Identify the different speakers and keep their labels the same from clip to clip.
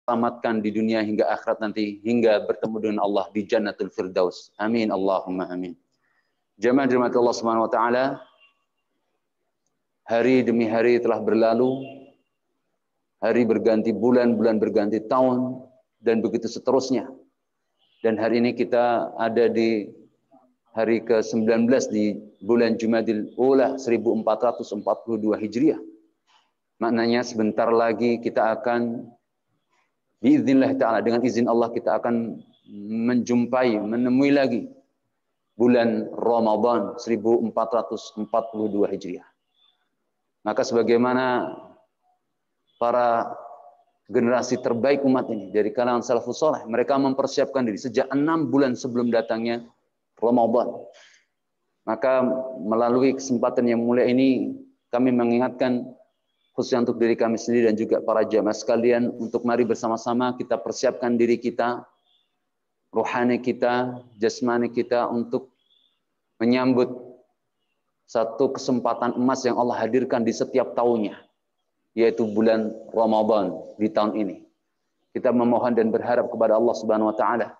Speaker 1: selamatkan di dunia hingga akhirat nanti, hingga bertemu dengan Allah di Jannatul Firdaus. Amin Allahumma amin. Jamaah dirahmati Allah Subhanahu wa taala, hari demi hari telah berlalu, hari berganti bulan, bulan berganti tahun, dan begitu seterusnya. Dan hari ini kita ada di hari ke-19 di bulan Jumadil Ula 1442 Hijriah. Maknanya sebentar lagi kita akan biiznillah ta'ala, dengan izin Allah kita akan menemui lagi bulan Ramadan 1442 Hijriah. Maka sebagaimana para generasi terbaik umat ini dari kalangan salafus saleh, mereka mempersiapkan diri sejak 6 bulan sebelum datangnya Ramadan. Maka melalui kesempatan yang mulia ini kami mengingatkan khususnya untuk diri kami sendiri dan juga para jamaah sekalian untuk mari bersama-sama kita persiapkan diri kita, rohani kita, jasmani kita untuk menyambut satu kesempatan emas yang Allah hadirkan di setiap tahunnya, yaitu bulan Ramadan di tahun ini. Kita memohon dan berharap kepada Allah Subhanahu wa taala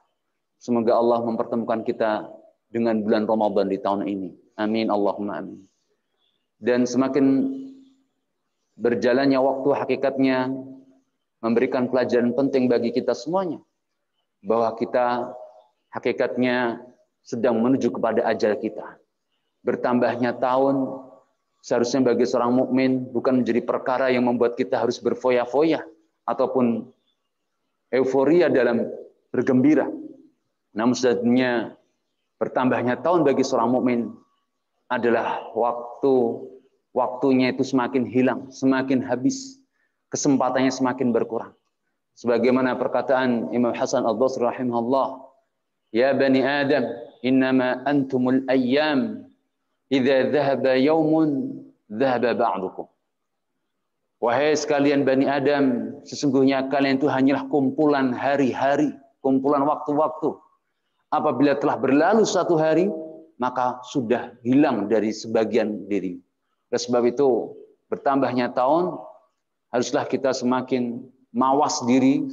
Speaker 1: semoga Allah mempertemukan kita dengan bulan Ramadan di tahun ini. Amin Allahumma amin. Dan semakin berjalannya waktu hakikatnya memberikan pelajaran penting bagi kita semuanya, bahwa kita hakikatnya sedang menuju kepada ajal kita. Bertambahnya tahun seharusnya bagi seorang mukmin bukan menjadi perkara yang membuat kita harus berfoya-foya ataupun euforia dalam bergembira. Namun sebenarnya bertambahnya tahun bagi seorang mukmin adalah waktunya itu semakin hilang, semakin habis, kesempatannya semakin berkurang. Sebagaimana perkataan Imam Hasan Al-Basri rahimahullah, "Ya bani Adam, innama antumul ayyam. Idza dhahaba yaumun dhahaba ba'dukum." Wahai sekalian Bani Adam, sesungguhnya kalian itu hanyalah kumpulan hari-hari, kumpulan waktu-waktu. Apabila telah berlalu satu hari, maka sudah hilang dari sebagian diri. Oleh sebab itu, bertambahnya tahun, haruslah kita semakin mawas diri,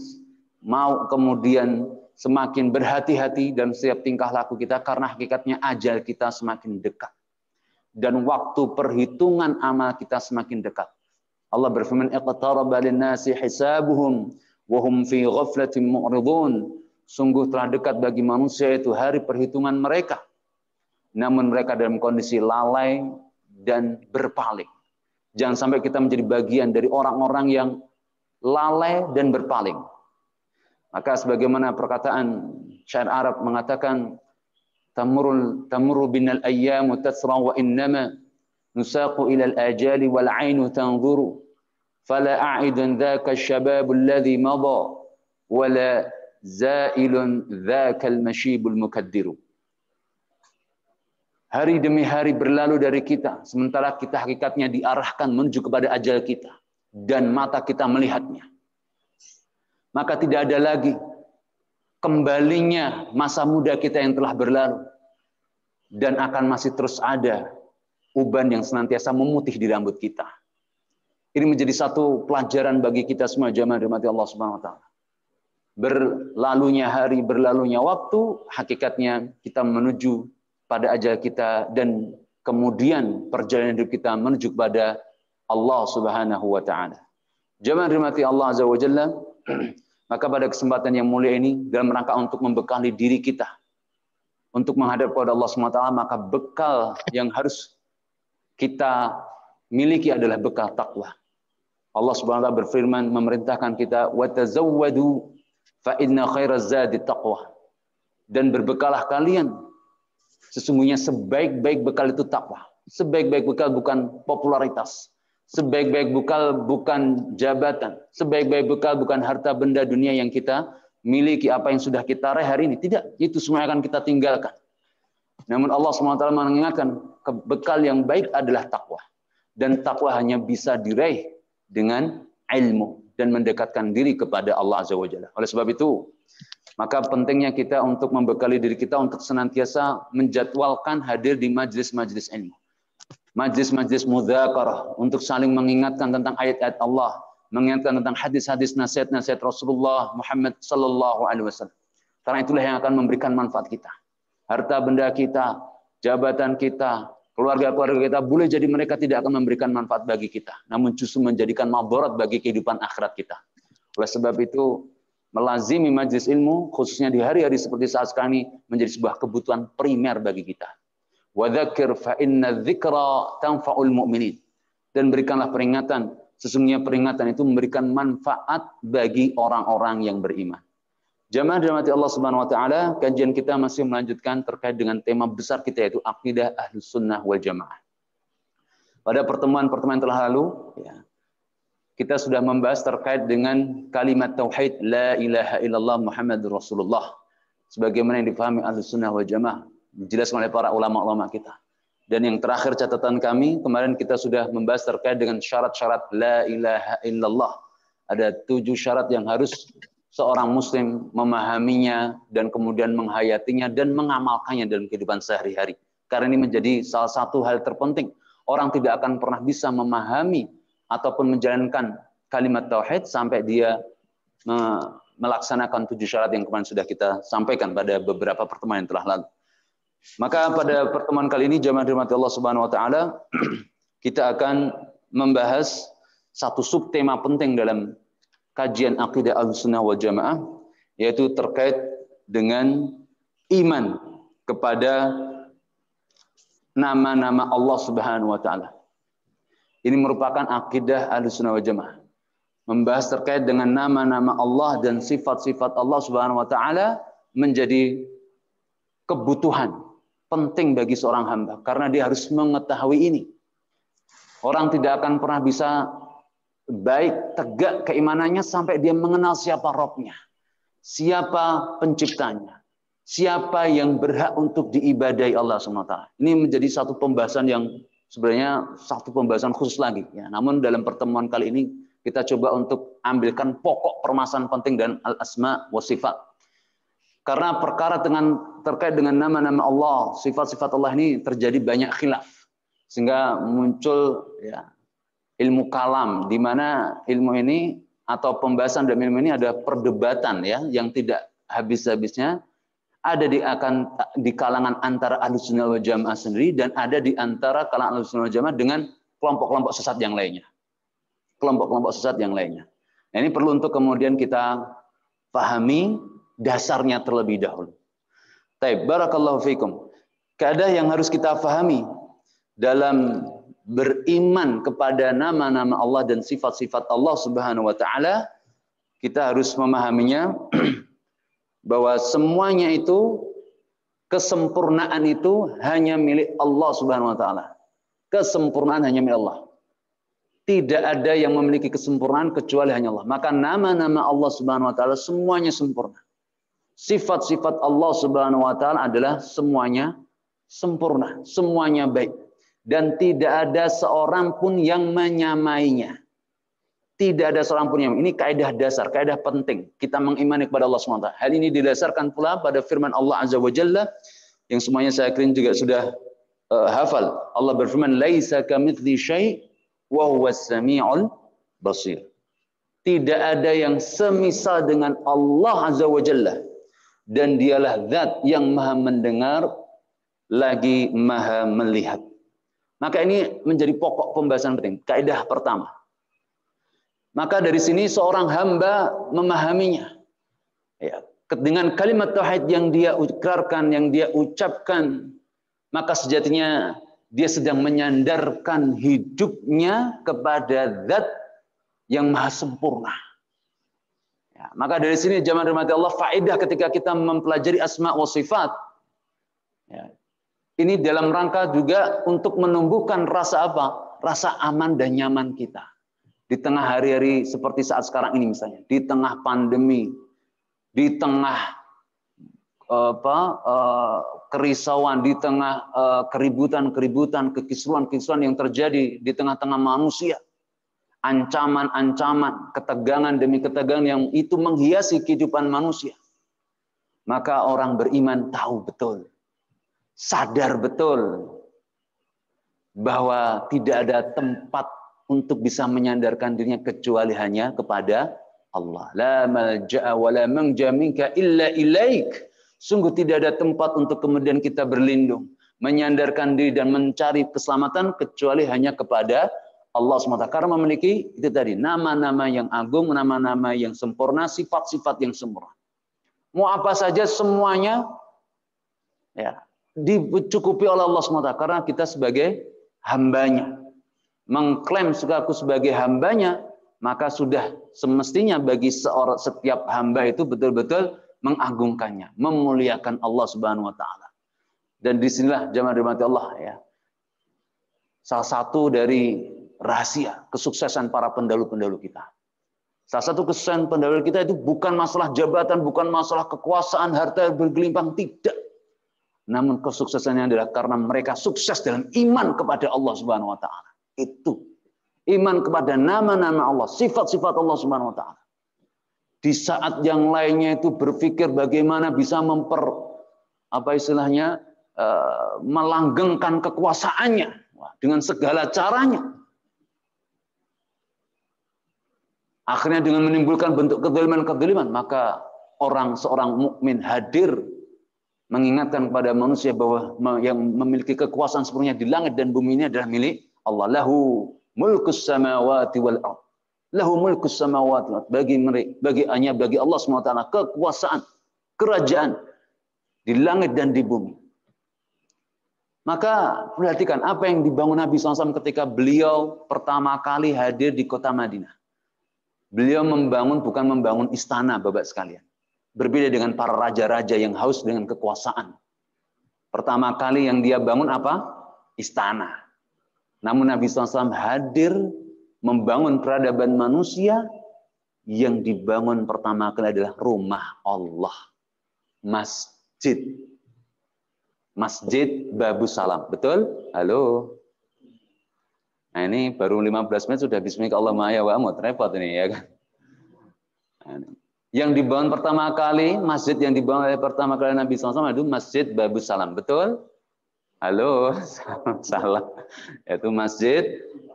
Speaker 1: mau kemudian semakin berhati-hati dalam setiap tingkah laku kita, karena hakikatnya ajal kita semakin dekat. Dan waktu perhitungan amal kita semakin dekat. Allah berfirman, "Iqtaraba lin-nasi hisabuhum wa hum fi ghaflatin mu'ridun." Sungguh telah dekat bagi manusia itu hari perhitungan mereka. Namun mereka dalam kondisi lalai dan berpaling. Jangan sampai kita menjadi bagian dari orang-orang yang lalai dan berpaling. Maka sebagaimana perkataan syair Arab mengatakan, tamurru binal ayyamu tasra wa innama nusaqu ila al-ajali wal 'ainu tanzuru fala a'idun dzaka asy-syababu alladhi madha wala zailun dzaka al-mashibul mukaddiru. Hari demi hari berlalu dari kita, sementara kita hakikatnya diarahkan menuju kepada ajal kita dan mata kita melihatnya. Maka tidak ada lagi kembalinya masa muda kita yang telah berlalu, dan akan masih terus ada uban yang senantiasa memutih di rambut kita. Ini menjadi satu pelajaran bagi kita semua jamaah dirahmati Allah Subhanahu wa taala. Berlalunya hari, berlalunya waktu, hakikatnya kita menuju pada ajal kita, dan kemudian perjalanan hidup kita menuju kepada Allah Subhanahu wa taala. Jamaah dirahmati Allah Azza wa Jalla, maka pada kesempatan yang mulia ini, dalam rangka untuk membekali diri kita untuk menghadap kepada Allah Subhanahu wa taala, maka bekal yang harus kita miliki adalah bekal takwa. Allah Subhanahu wa taala berfirman, memerintahkan kita, "Wa tazawwadu fa inna khairaz zadi taqwa." Dan berbekalah kalian, sesungguhnya sebaik-baik bekal itu takwa. Sebaik-baik bekal bukan popularitas. Sebaik-baik bekal bukan jabatan. Sebaik-baik bekal bukan harta benda dunia yang kita miliki, apa yang sudah kita raih hari ini. Tidak, itu semua akan kita tinggalkan. Namun Allah SWT mengingatkan, bekal yang baik adalah takwa. Dan takwa hanya bisa diraih dengan ilmu dan mendekatkan diri kepada Allah Azza wa Jalla. Oleh sebab itu, maka pentingnya kita untuk membekali diri kita untuk senantiasa menjadwalkan hadir di majlis-majlis ilmu. Majlis-majlis mudzakarah untuk saling mengingatkan tentang ayat-ayat Allah, mengingatkan tentang hadis-hadis nasihat-nasihat Rasulullah Muhammad sallallahu alaihi wasallam. Karena itulah yang akan memberikan manfaat kita. Harta benda kita, jabatan kita, keluarga-keluarga kita, boleh jadi mereka tidak akan memberikan manfaat bagi kita, namun justru menjadikan madarat bagi kehidupan akhirat kita. Oleh sebab itu, melazimi majelis ilmu, khususnya di hari-hari seperti saat sekarang ini, menjadi sebuah kebutuhan primer bagi kita. Wa dzakir fa inna dzikra tanfa'ul mu'minin. Dan berikanlah peringatan, sesungguhnya peringatan itu memberikan manfaat bagi orang-orang yang beriman. Jamaah dirahmati Allah Subhanahu wa taala, kajian kita masih melanjutkan terkait dengan tema besar kita, yaitu akidah Ahlus Sunnah wal Jamaah. Pada pertemuan-pertemuan telah lalu, ya, kita sudah membahas terkait dengan kalimat tauhid la ilaha illallah Muhammadur Rasulullah, sebagaimana yang dipahami Ahlus Sunnah wal Jamaah, dijelaskan oleh para ulama-ulama kita. Dan yang terakhir catatan kami, kemarin kita sudah membahas terkait dengan syarat-syarat la ilaha illallah. Ada 7 syarat yang harus seorang muslim memahaminya dan kemudian menghayatinya dan mengamalkannya dalam kehidupan sehari-hari. Karena ini menjadi salah satu hal terpenting. Orang tidak akan pernah bisa memahami ataupun menjalankan kalimat tauhid sampai dia melaksanakan 7 syarat yang kemarin sudah kita sampaikan pada beberapa pertemuan yang telah lalu. Maka pada pertemuan kali ini, jamaah dirahmati Allah Subhanahu wa taala, kita akan membahas satu subtema penting dalam kajian akidah Ahlussunnah wal Jamaah, yaitu terkait dengan iman kepada nama-nama Allah Subhanahu wa taala. Ini merupakan akidah Ahlussunnah wal Jamaah. Membahas terkait dengan nama-nama Allah dan sifat-sifat Allah Subhanahu wa taala menjadi kebutuhan penting bagi seorang hamba, karena dia harus mengetahui ini. Orang tidak akan pernah bisa baik, tegak keimanannya sampai dia mengenal siapa Rabb-nya, siapa penciptanya, siapa yang berhak untuk diibadahi Allah SWT. Ini menjadi satu pembahasan yang sebenarnya satu pembahasan khusus lagi. Ya. Namun dalam pertemuan kali ini kita coba untuk ambilkan pokok permasalahan penting dan al-asma wa sifat. Karena perkara terkait dengan nama-nama Allah, sifat-sifat Allah ini terjadi banyak khilaf. Sehingga muncul ya, ilmu kalam, di mana ilmu ini atau pembahasan dalam ilmu ini ada perdebatan ya yang tidak habis-habisnya. Ada di kalangan antara Ahlussunnah wal Jamaah sendiri dan ada di antara kalangan Ahlussunnah wal Jamaah dengan kelompok-kelompok sesat yang lainnya. Kelompok-kelompok sesat yang lainnya. Nah, ini perlu untuk kemudian kita pahami dasarnya terlebih dahulu. Taib, barakallahu fikum. Keadaan yang harus kita pahami dalam beriman kepada nama-nama Allah dan sifat-sifat Allah Subhanahu wa taala, kita harus memahaminya bahwa semuanya itu, kesempurnaan itu hanya milik Allah Subhanahu wa taala. Kesempurnaan hanya milik Allah. Tidak ada yang memiliki kesempurnaan kecuali hanya Allah. Maka nama-nama Allah Subhanahu wa taala semuanya sempurna. Sifat-sifat Allah Subhanahu wa taala adalah semuanya sempurna, semuanya baik, dan tidak ada seorang pun yang menyamainya. Tidak ada seorang pun yang, ini kaidah dasar, kaidah penting kita mengimani kepada Allah Subhanahu wa taala. Hal ini didasarkan pula pada firman Allah Azza wa Jalla yang semuanya saya kira juga sudah hafal. Allah berfirman, "Laisa kamitsli syai' wa huwas samiul basir." Tidak ada yang semisal dengan Allah Azza wa Jalla. Dan dialah zat yang maha mendengar lagi maha melihat. Maka ini menjadi pokok pembahasan penting. Kaidah pertama. Maka dari sini seorang hamba memahaminya. Ya, dengan kalimat tauhid yang dia ikrarkan, yang dia ucapkan, maka sejatinya dia sedang menyandarkan hidupnya kepada zat yang maha sempurna. Ya, maka dari sini jamaah dirahmati Allah, faedah ketika kita mempelajari asma wa sifat. Ya, ini dalam rangka juga untuk menumbuhkan rasa apa? Rasa aman dan nyaman kita. Di tengah hari-hari seperti saat sekarang ini misalnya, di tengah pandemi, di tengah kerisauan, di tengah keributan-keributan, kekisruan-kekisruan yang terjadi di tengah-tengah manusia. Ancaman-ancaman, ketegangan demi ketegangan yang itu menghiasi kehidupan manusia. Maka orang beriman tahu betul, sadar betul bahwa tidak ada tempat untuk bisa menyandarkan dirinya kecuali hanya kepada Allah. La malja'a wa la manja minka illa ilaik. Sungguh tidak ada tempat untuk kemudian kita berlindung, menyandarkan diri dan mencari keselamatan kecuali hanya kepada Allah SWT. Karena memiliki itu tadi nama-nama yang agung, nama-nama yang sempurna, sifat-sifat yang sempurna. Mau apa saja semuanya ya dicukupi oleh Allah SWT karena kita sebagai hambanya. Mengklaim aku sebagai hambanya, maka sudah semestinya bagi setiap hamba itu betul-betul mengagungkannya, memuliakan Allah Subhanahu wa taala. Dan disinilah jemaah dirahmati Allah ya. Salah satu dari rahasia kesuksesan para pendahulu-pendahulu kita. Salah satu kesuksesan pendahulu kita itu bukan masalah jabatan, bukan masalah kekuasaan, harta bergelimpang, tidak. Namun kesuksesannya adalah karena mereka sukses dalam iman kepada Allah Subhanahu wa taala. Itu iman kepada nama-nama Allah, sifat-sifat Allah Subhanahu wa taala. Di saat yang lainnya itu berpikir bagaimana bisa melanggengkan kekuasaannya dengan segala caranya. Akhirnya dengan menimbulkan bentuk kedzaliman-kedzaliman, maka seorang mukmin hadir mengingatkan kepada manusia bahwa yang memiliki kekuasaan sepenuhnya di langit dan bumi ini adalah milik Allah. Lahu mulkus samawati wal ardh. Lahu mulkus samawati wal ardh. Bagi Allah SWT kekuasaan, kerajaan di langit dan di bumi. Maka perhatikan apa yang dibangun Nabi SAW ketika beliau pertama kali hadir di kota Madinah. Beliau bukan membangun istana, Bapak sekalian. Berbeda dengan para raja-raja yang haus dengan kekuasaan. Pertama kali yang dia bangun apa? Istana. Namun Nabi SAW hadir membangun peradaban manusia, yang dibangun pertama kali adalah rumah Allah. Masjid. Masjid Babus Salam. Betul? Halo? Nah ini baru 15 menit sudah bismillahirrahmanirrahim wa amut. Repot ini ya kan? Yang dibangun pertama kali, masjid yang dibangun oleh pertama kali Nabi SAW itu Masjid Babus Salam. Betul? Halo, salah. Yaitu Masjid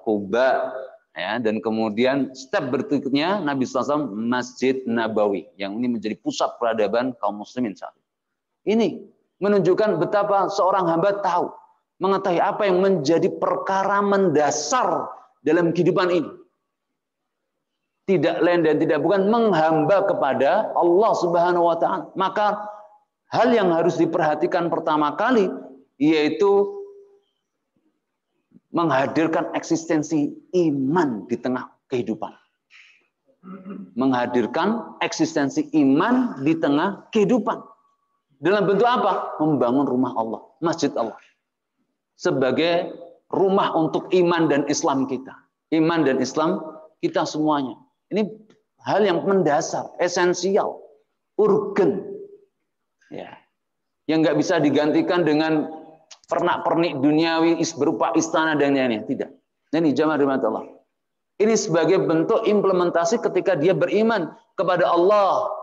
Speaker 1: Quba. Ya, dan kemudian step berikutnya Nabi SAW Masjid Nabawi. Yang ini menjadi pusat peradaban kaum muslimin saat ini. Menunjukkan betapa seorang hamba tahu, mengetahui apa yang menjadi perkara mendasar dalam kehidupan ini. Tidak lain dan tidak bukan menghamba kepada Allah Subhanahu wa taala. Maka hal yang harus diperhatikan pertama kali yaitu menghadirkan eksistensi iman di tengah kehidupan. Menghadirkan eksistensi iman di tengah kehidupan. Dalam bentuk apa? Membangun rumah Allah, masjid Allah. Sebagai rumah untuk iman dan Islam kita. Iman dan Islam kita semuanya. Ini hal yang mendasar, esensial, urgen. Ya. Yang nggak bisa digantikan dengan pernak-pernik duniawi berupa istana dan lainnya. Tidak. Ini jamaah dirahmati Allah. Ini sebagai bentuk implementasi ketika dia beriman kepada Allah.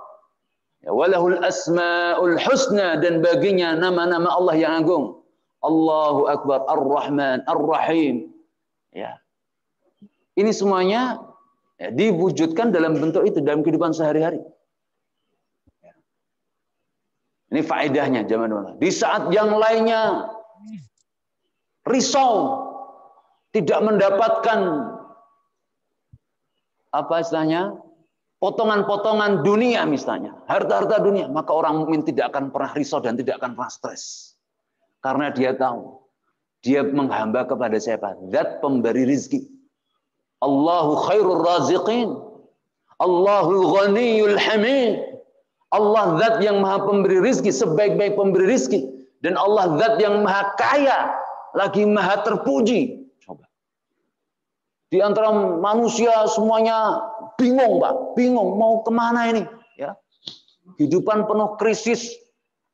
Speaker 1: Ya, walahul asmaul husna, dan baginya nama-nama Allah yang agung. Allahu Akbar, Ar-Rahman, Ar-Rahim. Ya. Ini semuanya ya, diwujudkan dalam bentuk itu dalam kehidupan sehari-hari. Ini faedahnya jamaah Allah. Di saat yang lainnya risau, tidak mendapatkan apa istilahnya, potongan-potongan dunia misalnya, harta-harta dunia, maka orang mukmin tidak akan pernah risau dan tidak akan pernah stres. Karena dia tahu, dia menghamba kepada siapa? Zat pemberi rizki. Allahu khairur raziqin. Allahul ghaniyul hamid. Allah zat yang maha pemberi rizki, sebaik-baik pemberi rizki. Dan Allah zat yang maha kaya, lagi maha terpuji. Coba. Di antara manusia semuanya bingung, Pak. Bingung, mau kemana ini? Ya. Kehidupan penuh krisis,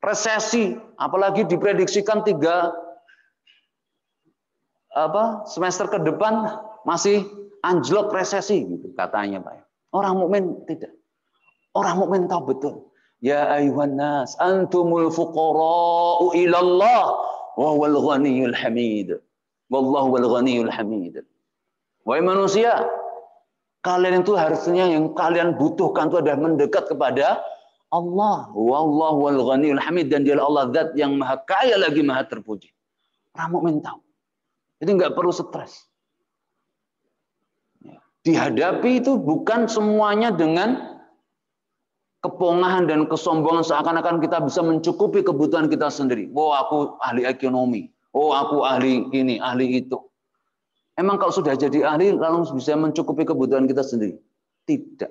Speaker 1: resesi. Apalagi diprediksikan 3 semester ke depan masih anjlok resesi, gitu katanya, Pak. Orang mukmin tidak. Orang mukmin tahu betul. Ya ayuhan nas, antumul fuqara'u ilallah wa huwal ghaniyul hamid. Wallahu wal ghaniyul hamid. Wahai manusia, kalian itu harusnya yang kalian butuhkan itu adalah mendekat kepada Allah. Wallahu wal ghaniyul hamid, dan dialah Allah zat yang maha kaya lagi maha terpuji. Orang mukmin tahu. Jadi nggak perlu stres. Dihadapi itu bukan semuanya dengan kepongahan dan kesombongan seakan-akan kita bisa mencukupi kebutuhan kita sendiri. Oh, aku ahli ekonomi. Oh, aku ahli ini, ahli itu. Emang kalau sudah jadi ahli lalu bisa mencukupi kebutuhan kita sendiri? Tidak.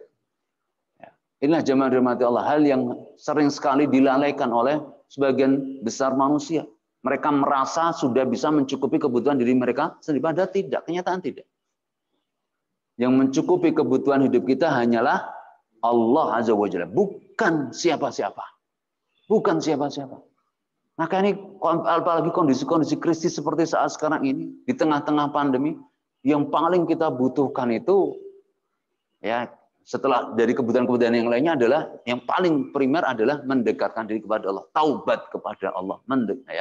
Speaker 1: Inilah jemaah dirahmati Allah, hal yang sering sekali dilalaikan oleh sebagian besar manusia. Mereka merasa sudah bisa mencukupi kebutuhan diri mereka sendiri, padahal tidak, kenyataan tidak. Yang mencukupi kebutuhan hidup kita hanyalah Allah Azza wa Jalla, bukan siapa-siapa. Bukan siapa-siapa. Maka ini apalagi kondisi-kondisi krisis seperti saat sekarang ini, di tengah-tengah pandemi, yang paling kita butuhkan itu, ya setelah dari kebutuhan-kebutuhan yang lainnya adalah, yang paling primer adalah mendekatkan diri kepada Allah, taubat kepada Allah,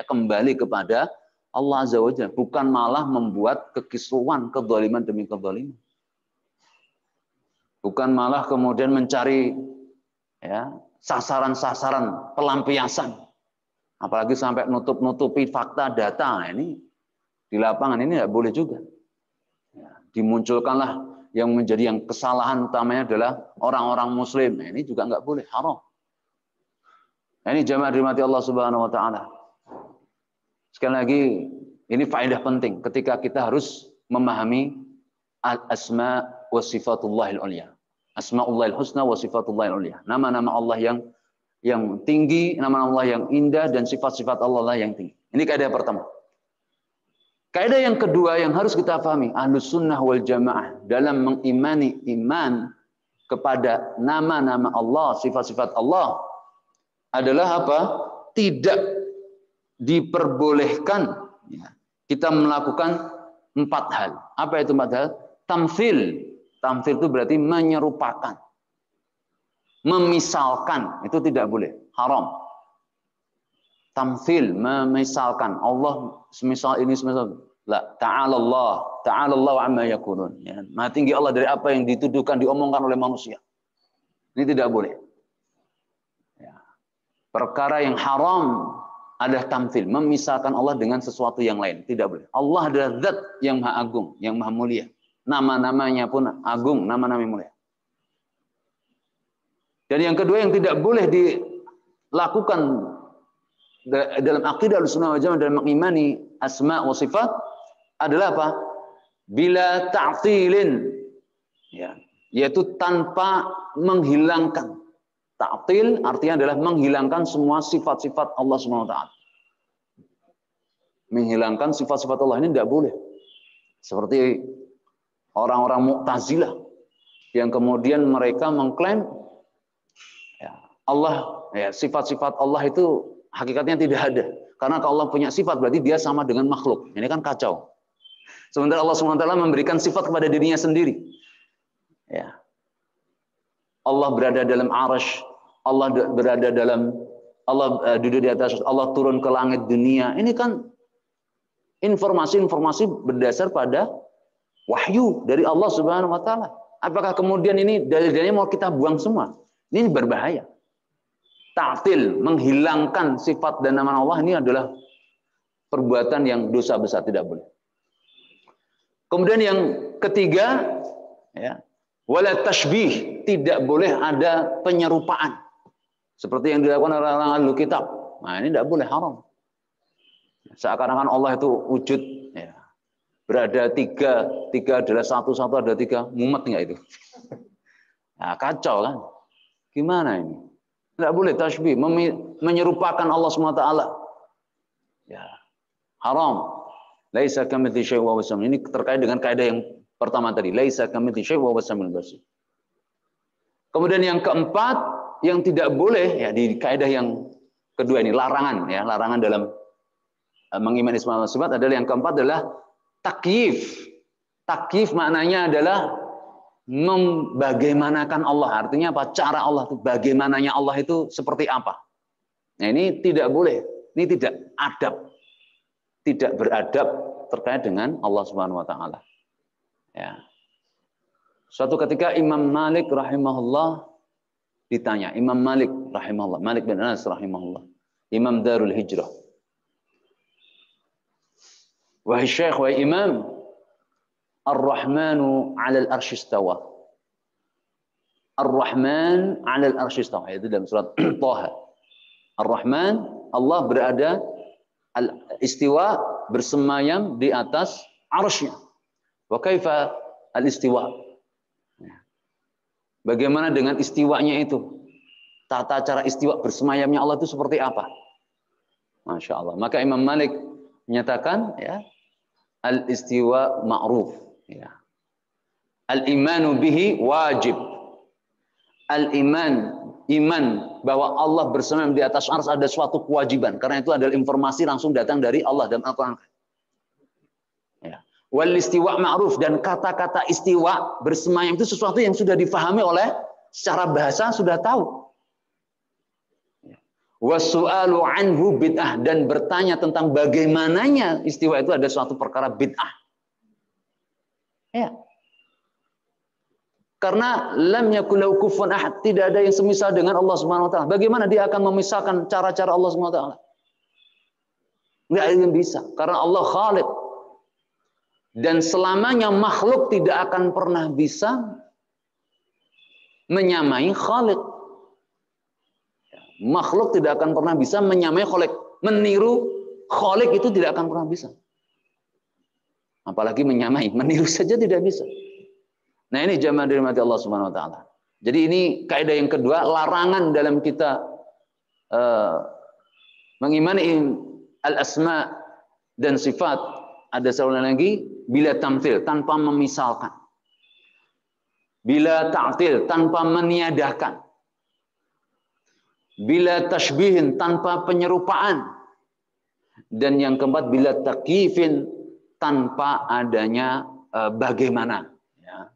Speaker 1: kembali kepada Allah Azza wa Jalla, bukan malah membuat kekisruhan, kezaliman demi kezaliman. Bukan malah kemudian mencari ya sasaran-sasaran pelampiasan, apalagi sampai nutup-nutupi fakta data. Nah, ini di lapangan ini tidak boleh juga. Ya, dimunculkanlah yang menjadi yang kesalahan utamanya adalah orang-orang Muslim. Nah, ini juga nggak boleh, haram. Nah, ini jamaah dirahmati Allah Subhanahu Wa Taala. Sekali lagi, ini faedah penting ketika kita harus memahami al-asma wa sifatullahil ulia. Asmaullahil husna wa sifatullahil ulia. Nama-nama Allah yang tinggi, nama-nama Allah yang indah, dan sifat-sifat Allah yang tinggi. Ini kaidah pertama. Kaidah yang kedua yang harus kita pahami, Ahlus Sunnah wal Jamaah dalam mengimani iman kepada nama-nama Allah, sifat-sifat Allah adalah apa? Tidak diperbolehkan ya, kita melakukan 4 hal. Apa itu 4 hal? Tamtsil. Tamtsil itu berarti menyerupakan. Memisalkan. Itu tidak boleh. Haram. Tamtsil. Memisalkan. Allah semisal ini, semisal. La. Ta'ala Allah. Ta'ala Allah amma yakulun. Ya. Maha tinggi Allah dari apa yang dituduhkan, diomongkan oleh manusia. Ini tidak boleh. Ya. Perkara yang haram adalah tamtsil. Memisalkan Allah dengan sesuatu yang lain. Tidak boleh. Allah adalah zat yang maha agung. Yang maha mulia. Nama-namanya pun agung, nama-nama yang mulia. Dan yang kedua yang tidak boleh dilakukan dalam akidah Ahlussunnah wal Jamaah dalam mengimani asma wa sifat adalah apa? Bila ta'tilin. Ya, yaitu tanpa menghilangkan. Ta'til artinya adalah menghilangkan semua sifat-sifat Allah Subhanahu wa taala. Menghilangkan sifat-sifat Allah ini tidak boleh. Seperti orang-orang Mu'tazilah yang kemudian mereka mengklaim ya, Allah, ya, sifat-sifat Allah itu hakikatnya tidak ada. Karena kalau Allah punya sifat berarti dia sama dengan makhluk. Ini kan kacau. Sementara Allah SWT memberikan sifat kepada dirinya sendiri. Ya. Allah berada dalam arasy, Allah berada dalam, Allah duduk di atas, Allah turun ke langit dunia. Ini kan informasi-informasi berdasar pada wahyu dari Allah Subhanahu wa taala. Apakah kemudian ini dalil-dalilnya mau kita buang semua? Ini berbahaya. Ta'til, menghilangkan sifat dan nama Allah ini adalah perbuatan yang dosa besar, tidak boleh. Kemudian yang ketiga, ya, wala tashbih, tidak boleh ada penyerupaan. Seperti yang dilakukan oleh orang ahli kitab. Nah, ini tidak boleh, haram. Seakan-akan Allah itu wujud, ya. Berada tiga adalah satu ada tiga, mumet nggak itu? Nah, kacau kan? Gimana ini? Tidak boleh tasbih, menyerupakan Allah SWT. Ya, haram. Laisa kamitslihi syai'un wa huwas samiul. Ini terkait dengan kaidah yang pertama tadi. Laisa kamitslihi syai'un wa huwas samiul basir. Kemudian yang keempat, yang tidak boleh ya di kaidah yang kedua ini, larangan ya, larangan dalam mengimani asma wa sifat adalah yang keempat adalah takyif. Takyif maknanya adalah membagaimanakan Allah. Artinya apa? Cara Allah itu, bagaimananya Allah itu seperti apa. Nah, ini tidak boleh. Ini tidak adab. Tidak beradab terkait dengan Allah Subhanahu wa taala. Ya. Suatu ketika Imam Malik rahimahullah ditanya, Imam Malik rahimahullah, Malik bin Anas rahimahullah, Imam Darul Hijrah. Wahai Syekh, wahai Imam, Ar-Rahmanu 'alal arsy istawa. Ar-Rahman 'alal arsy istawa. Itu dalam surat Thaha. Ar-Rahman, Allah berada al-istiwa, bersemayam di atas arsy-Nya. Wa kaifa al-istiwa? Bagaimana dengan istiwanya itu? Tata cara istiwa bersemayamnya Allah itu seperti apa? Masya Allah. Maka Imam Malik menyatakan, ya, al-istiwa ma'ruf. Ya. Al-imanu bihi wajib. Al-iman, iman bahwa Allah bersemayam di atas arsy ada suatu kewajiban. Karena itu adalah informasi langsung datang dari Allah dan Al-Quran. Ya. Wal istiwa ma'ruf, dan kata-kata istiwa bersemayam itu sesuatu yang sudah difahami oleh secara bahasa, sudah tahu. Wasu'alu anhu bid'ah, dan bertanya tentang bagaimananya istiwa itu ada suatu perkara bid'ah. Ya. Karena lam yakul lahu kufuwan ahad, tidak ada yang semisal dengan Allah Subhanahu wa taala. Bagaimana dia akan memisahkan cara-cara Allah Subhanahu wa taala? Enggak ada yang bisa, karena Allah Khaliq. Dan selamanya makhluk tidak akan pernah bisa menyamai Khaliq. Makhluk tidak akan pernah bisa menyamai Khaliq. Meniru Khaliq itu tidak akan pernah bisa. Apalagi menyamai, meniru saja tidak bisa. Nah, ini jamaah dirahmati Allah Subhanahu wa taala. Jadi ini kaidah yang kedua, larangan dalam kita mengimani al-asma dan sifat. Ada satu lagi, bila tamthil, tanpa memisalkan. Bila ta'til, tanpa meniadakan. Bila tashbihin, tanpa penyerupaan. Dan yang keempat, bila takyifin, tanpa adanya bagaimana. Ya.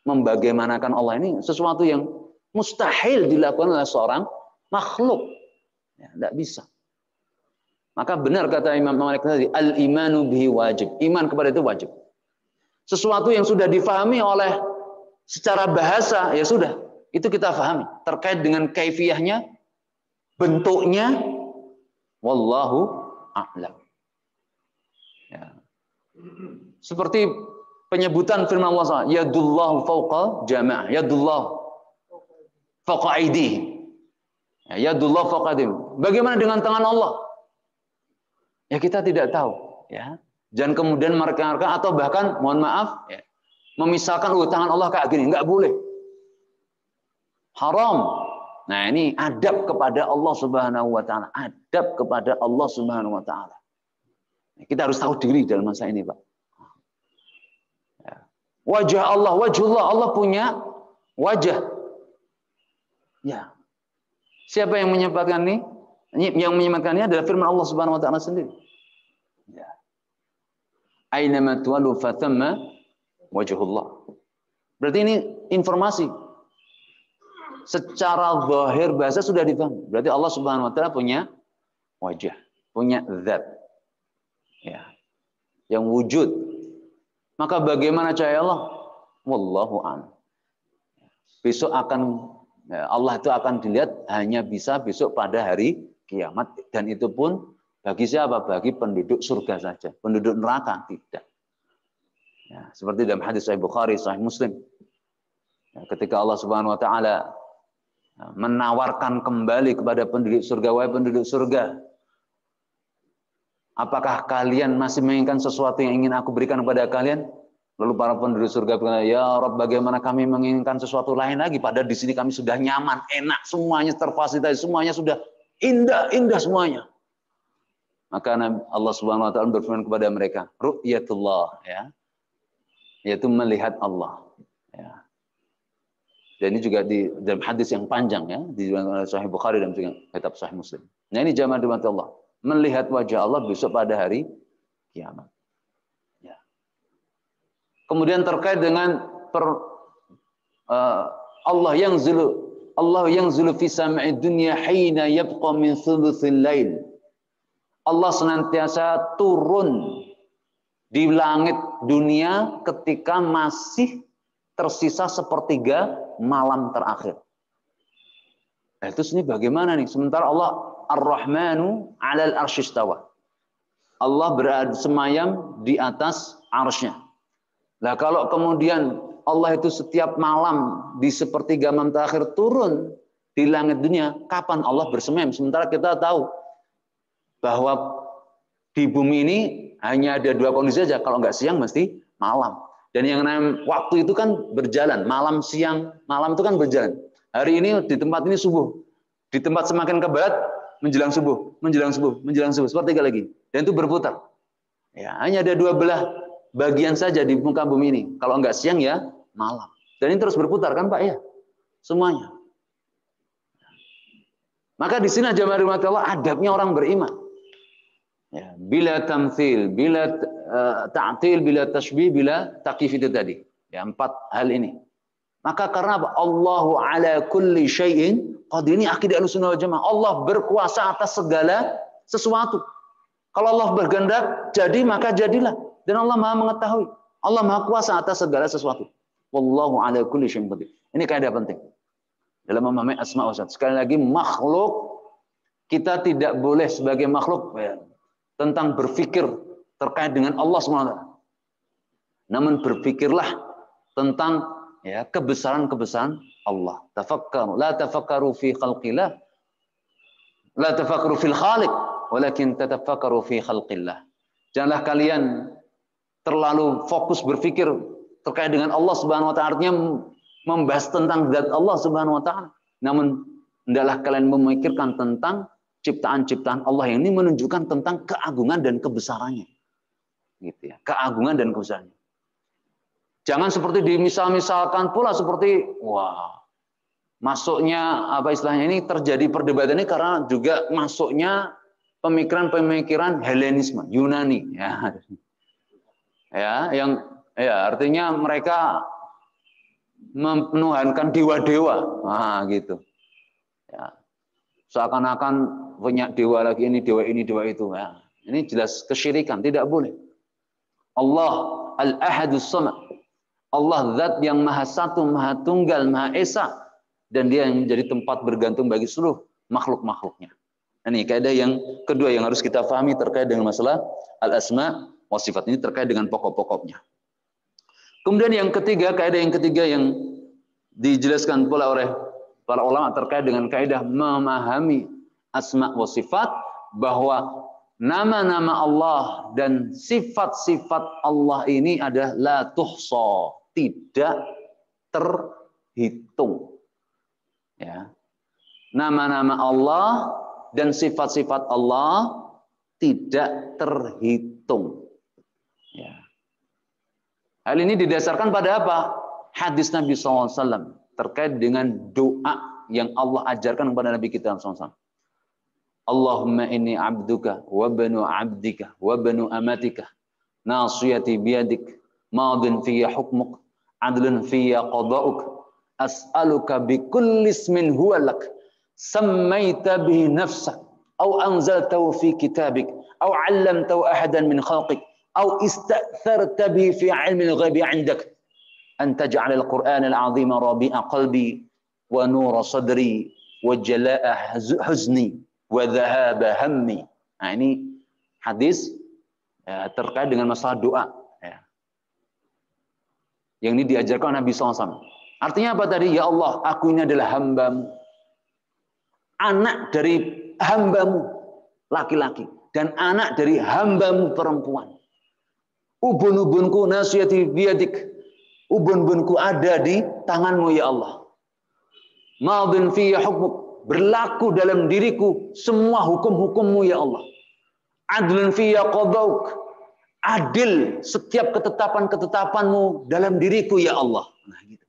Speaker 1: Membagaimanakan Allah ini sesuatu yang mustahil dilakukan oleh seorang makhluk. Ya, tidak bisa. Maka benar kata Imam Malik tadi, al-imanu bihi wajib. Iman kepada itu wajib. Sesuatu yang sudah difahami oleh secara bahasa, ya sudah. Itu kita fahami. Terkait dengan kaifiyahnya, bentuknya, wallahu a'lam. Ya. Seperti penyebutan firman Allah, yadullahu fawqa jama'ah. Yadullahu fawqa aidihim. Ya, yadullahu fawqa aidihim. Bagaimana dengan tangan Allah? Ya kita tidak tahu, ya. Jangan kemudian mereka atau bahkan mohon maaf, ya, memisahkan tangan Allah kayak gini, nggak boleh. Haram. Nah, ini adab kepada Allah Subhanahu wa taala, adab kepada Allah Subhanahu wa taala. Kita harus tahu diri dalam masa ini, Pak. Ya. Wajah Allah, wajhullah, Allah punya wajah. Ya. Siapa yang menyebarkan ini? Yang menyematkannya adalah firman Allah Subhanahu wa taala sendiri. Ya. Ainama tuwallu fathamma wajhullah. Berarti ini informasi. Secara zahir bahasa sudah dipahami. Berarti Allah Subhanahu wa taala punya wajah, punya zat. Ya. Yang wujud. Maka bagaimana cahaya Allah? Wallahu a'lam. Besok akan Allah itu akan dilihat hanya bisa besok pada hari kiamat, dan itu pun bagi siapa? Bagi penduduk surga saja. Penduduk neraka tidak. Ya, seperti dalam hadis Sahih Bukhari, Sahih Muslim. Ya, ketika Allah Subhanahu wa taala menawarkan kembali kepada penduduk surga, wahai penduduk surga, apakah kalian masih menginginkan sesuatu yang ingin aku berikan kepada kalian? Lalu para penduduk surga berkata, ya Rabb, bagaimana kami menginginkan sesuatu lain lagi? Padahal di sini kami sudah nyaman, enak, semuanya terfasilitasi, semuanya sudah indah semuanya. Maka Allah Subhanahu wa taala berfirman kepada mereka, ru'yatullah, ya. Yaitu melihat Allah, ya. Dan ini juga di dalam hadis yang panjang, ya, di Sahih Bukhari dan juga kitab Sahih Muslim. Nah, ini jamaah dirahmati Allah, melihat wajah Allah besok pada hari kiamat. Ya. Kemudian terkait dengan Allah yang zulu fi sama'id dunya hina yabqa min thuluthil lail. Allah senantiasa turun di langit dunia ketika masih tersisa sepertiga malam terakhir. Nah, terus ini bagaimana nih? Sementara Allah Ar-Rahmanu 'alal arsy istawa. Allah berada semayam di atas arsy-Nya. Nah, kalau kemudian Allah itu setiap malam di sepertiga malam terakhir turun di langit dunia, kapan Allah bersemayam? Sementara kita tahu bahwa di bumi ini hanya ada dua kondisi saja, kalau nggak siang mesti malam. Dan yang namanya waktu itu kan berjalan, malam siang, malam itu kan berjalan. Hari ini di tempat ini subuh, di tempat semakin ke barat menjelang subuh, menjelang subuh, menjelang subuh, sepertiga lagi. Dan itu berputar. Ya, hanya ada dua belah bagian saja di muka bumi ini. Kalau nggak siang ya malam. Dan ini terus berputar kan Pak ya, semuanya. Maka di sini jamaah rahmat Allah adabnya orang beriman. Ya, bila tamtsil, bila ta'til, bila tashbih, bila taqif itu tadi. Ya, 4 hal ini. Maka karena apa? Allahu ala kulli syai'in qadir. Ini akidah Ahlussunnah wal Jamaah. Allah berkuasa atas segala sesuatu. Kalau Allah berkehendak jadi maka jadilah. Dan Allah Maha mengetahui. Allah Maha kuasa atas segala sesuatu. Wallahu ala kulli syai'in qadir. Ini kaidah penting dalam memahami asma wa sifat. Sekali lagi, makhluk kita tidak boleh sebagai makhluk ya, tentang berpikir terkait dengan Allah SWT. Namun berpikirlah tentang ya kebesaran-kebesaran Allah. Tafakkaru, la tafakkaru fi khalqillah, la tafakkaru fil khaliq, walakin tatafakkaru fi khalqillah. Janganlah kalian terlalu fokus berpikir terkait dengan Allah Subhanahu wa taala, artinya membahas tentang zat Allah Subhanahu wa taala. Namun hendaklah kalian memikirkan tentang ciptaan-ciptaan Allah yang ini menunjukkan tentang keagungan dan kebesarannya. Gitu ya, keagungan dan kebesarannya. Jangan seperti dimisal-misalkan pula seperti wah, masuknya apa istilahnya ini terjadi perdebatan ini karena juga masuknya pemikiran-pemikiran Helenisme, Yunani ya. Ya, yang ya artinya mereka menuhankan dewa-dewa. Nah, gitu. Ya. Seakan-akan punya dewa lagi ini, dewa itu. Ya. Ini jelas kesyirikan, tidak boleh. Allah Al-Ahadus Samad. Allah zat yang maha satu, maha tunggal, maha esa. Dan dia yang menjadi tempat bergantung bagi seluruh makhluk-makhluknya. Ini kaidah yang kedua yang harus kita pahami terkait dengan masalah al-asma wa sifat. Ini terkait dengan pokok-pokoknya. Kemudian yang ketiga, kaidah yang ketiga yang dijelaskan pula oleh para ulama terkait dengan kaidah memahami asma wa sifat, bahwa nama-nama Allah dan sifat-sifat Allah ini adalah la tuhsa, tidak terhitung. Ya. Nama-nama Allah dan sifat-sifat Allah tidak terhitung. Ya. Hal ini didasarkan pada apa? Hadis Nabi SAW terkait dengan doa yang Allah ajarkan kepada Nabi kita SAW. Allahumma inni abduka wa banu abdika wa banu amatika nasiyati biyadik madin fiyya hukmuk adlun fiyya qada'uk as'aluka bikulli ismin huwa lak sammaita bihi nafsak aw anzaltahu fi kitabik aw 'allamtahu ahadan min khalqik aw ista'tharta bihi fi 'ilmi al-ghaibi 'indak an taj'ala al-Qur'ana al-'azima rabi'a qalbi wa nura sadri wa jalaa'a huzni wa dhahaba hammi. Nah, ini hadis ya, terkait dengan masalah doa ya. Yang ini diajarkan Nabi SAW. Artinya apa tadi? Ya Allah, aku ini adalah hambamu, anak dari hambamu laki-laki dan anak dari hambamu perempuan. Ubun-ubunku nasiyati biyadik, ubun-ubunku ada di tanganmu ya Allah. Madin fiyya hukmuk, berlaku dalam diriku semua hukum-hukummu ya Allah. Adlun fiyya qadauk, adil setiap ketetapan-ketetapanmu dalam diriku ya Allah. Nah, gitu.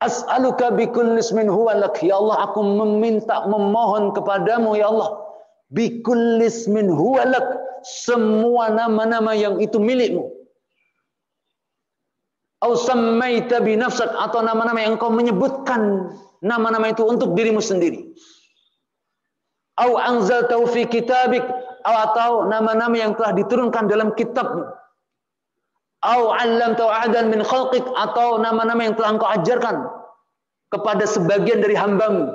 Speaker 1: As'aluka bikulli ismin huwa lak, ya Allah, aku meminta, memohon kepadamu ya Allah, bikulli ismin huwa lak, semua nama-nama yang itu milikmu. Au sammaita bi nafsak, atau nama-nama yang kau menyebutkan nama-nama itu untuk dirimu sendiri. Au anzaltahu fi kitabik, atau nama-nama yang telah diturunkan dalam kitabmu. Au 'allamta ahadan min khalqik, atau nama-nama yang telah engkau ajarkan kepada sebagian dari hambamu.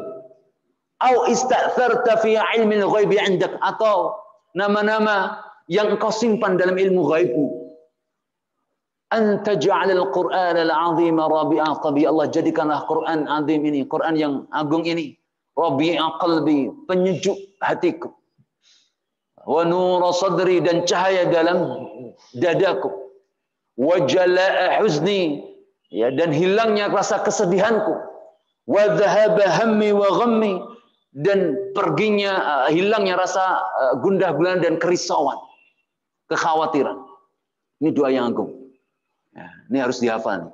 Speaker 1: Au ista'tharta fi 'ilmil ghaibi 'indak, atau nama-nama yang engkau simpan dalam ilmu ghaibmu. An taj'alal Qur'ana al-'azima rabi'a qalbi, Allah jadikanlah Quran azim ini, Quran yang agung ini, rabi'a qalbi, penyejuk hatiku. Wa nura sadri, dan cahaya dalam dadaku. Wa jalaa huzni, ya, dan hilangnya rasa kesedihanku. Wa dhahaba hammi wa ghammi, dan perginya hilangnya rasa gundah gulana dan kerisauan, kekhawatiran. Ini doa yang agung. Ya, ini harus dihafal.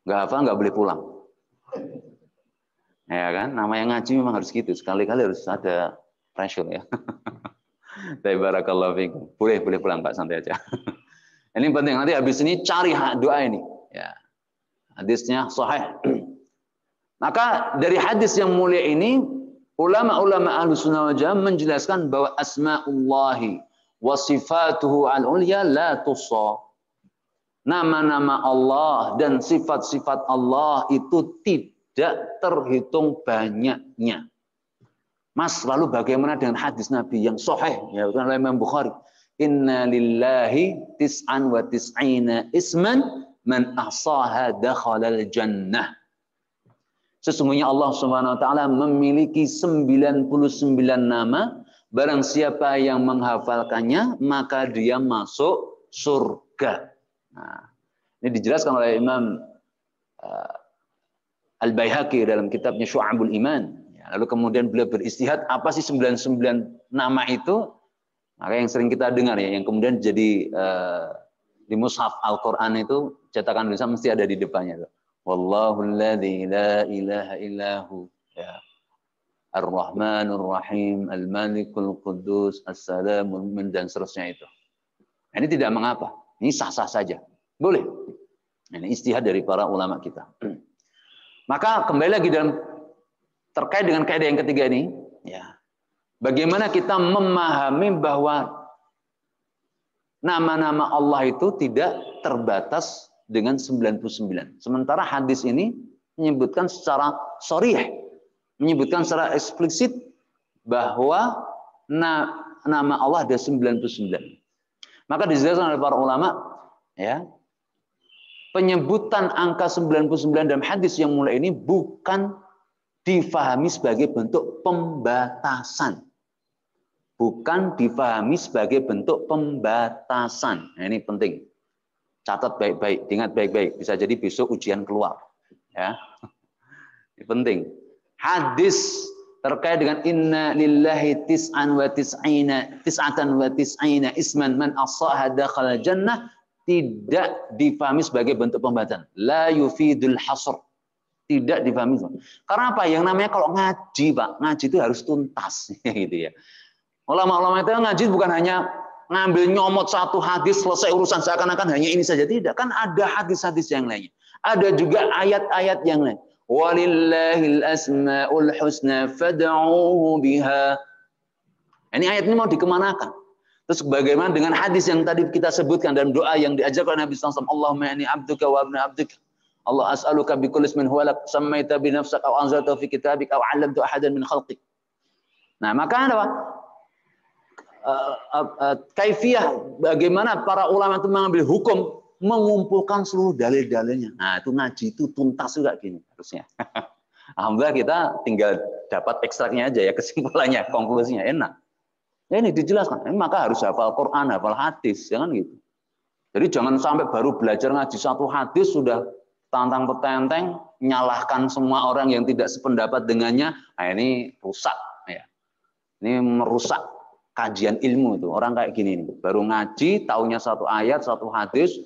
Speaker 1: Nggak hafal nggak boleh pulang. Ya kan, namanya ngaji memang harus gitu. Sekali-kali harus ada pressure ya. Barakallahu fikum. Boleh pulang Pak, santai aja. Ini penting, nanti habis ini cari doa ini. Ya. Hadisnya sahih. Maka dari hadis yang mulia ini, ulama-ulama Ahlus Sunnah wal Jamaah menjelaskan bahwa asma'ullahi wa sifatuhu al-ulya la tussa. Nama-nama Allah dan sifat-sifat Allah itu tidak terhitung banyaknya. Mas, lalu bagaimana dengan hadis Nabi yang sahih ya oleh Imam Bukhari? Inna lillahi tis'an wa tis'ina isman man ahsaha dakhalal jannah. Sesungguhnya Allah Subhanahu wa taala memiliki 99 nama, barang siapa yang menghafalkannya maka dia masuk surga. Nah, ini dijelaskan oleh Imam Al-Baihaqi dalam kitabnya Syu'abul Iman. Ya, lalu kemudian beliau beristihad, apa sih 99 nama itu? Maka yang sering kita dengar ya, yang kemudian jadi di mushaf Al-Quran itu cetakan tulisan mesti ada di depannya. Wallahu alladzi la ilaha illahu, ya. Ar-Rahmanur Rahim, Al-Malikul Quddus, As-Salamul Mu'min, dan seterusnya itu. Ini tidak mengapa. Ini sah-sah saja. Boleh. Ini istihad dari para ulama kita. Maka kembali lagi dalam terkait dengan kaidah yang ketiga ini, ya. Bagaimana kita memahami bahwa nama-nama Allah itu tidak terbatas dengan 99. Sementara hadis ini menyebutkan secara sharih, menyebutkan secara eksplisit bahwa nama Allah ada 99. Maka dijelaskan oleh para ulama, ya, penyebutan angka 99 dalam hadis yang mulia ini bukan difahami sebagai bentuk pembatasan. Bukan difahami sebagai bentuk pembatasan. Nah, ini penting. Catat baik-baik, ingat baik-baik. Bisa jadi besok ujian keluar. Ya. Ini penting. Hadis terkait dengan inna lillahi tis'atan wa tis'ina isman man ahsaha dakhala jannah tidak difahami sebagai bentuk pembatasan. La yufidul hasr. Tidak difahami. Karena apa? Yang namanya kalau ngaji, Pak, ngaji itu harus tuntas gitu ya. Ulama-ulama itu ngaji bukan hanya ngambil nyomot satu hadis selesai urusan seakan-akan hanya ini saja, tidak. Kan ada hadis-hadis yang lainnya. Ada juga ayat-ayat yang lain. Walillahil asmaul husna fad'uuhu biha. Ini ayat ini mau dikemanakan? Terus bagaimana dengan hadis yang tadi kita sebutkan dalam doa yang diajarkan Nabi sallallahu alaihi wasallam, Allahumma inni abduka wa ibnu abdika. Allah as'aluka bi kulli ismin huwa lak sammaita bi nafsika aw anzalta fi kitabik aw 'allamta ahadan min khalqik. Nah, maka apa? Kaifiyah bagaimana para ulama itu mengambil hukum, mengumpulkan seluruh dalil-dalilnya. Nah, itu ngaji itu tuntas juga gini harusnya. Alhamdulillah kita tinggal dapat ekstraknya aja ya, kesimpulannya, konklusinya enak. Ya, ini dijelaskan. Maka harus hafal Quran, hafal hadis, jangan gitu. Jadi jangan sampai baru belajar ngaji satu hadis sudah tantang petenteng, nyalahkan semua orang yang tidak sependapat dengannya. Nah, ini rusak ya. Ini merusak kajian ilmu itu. Orang kayak gini nih, baru ngaji, taunya satu ayat, satu hadis,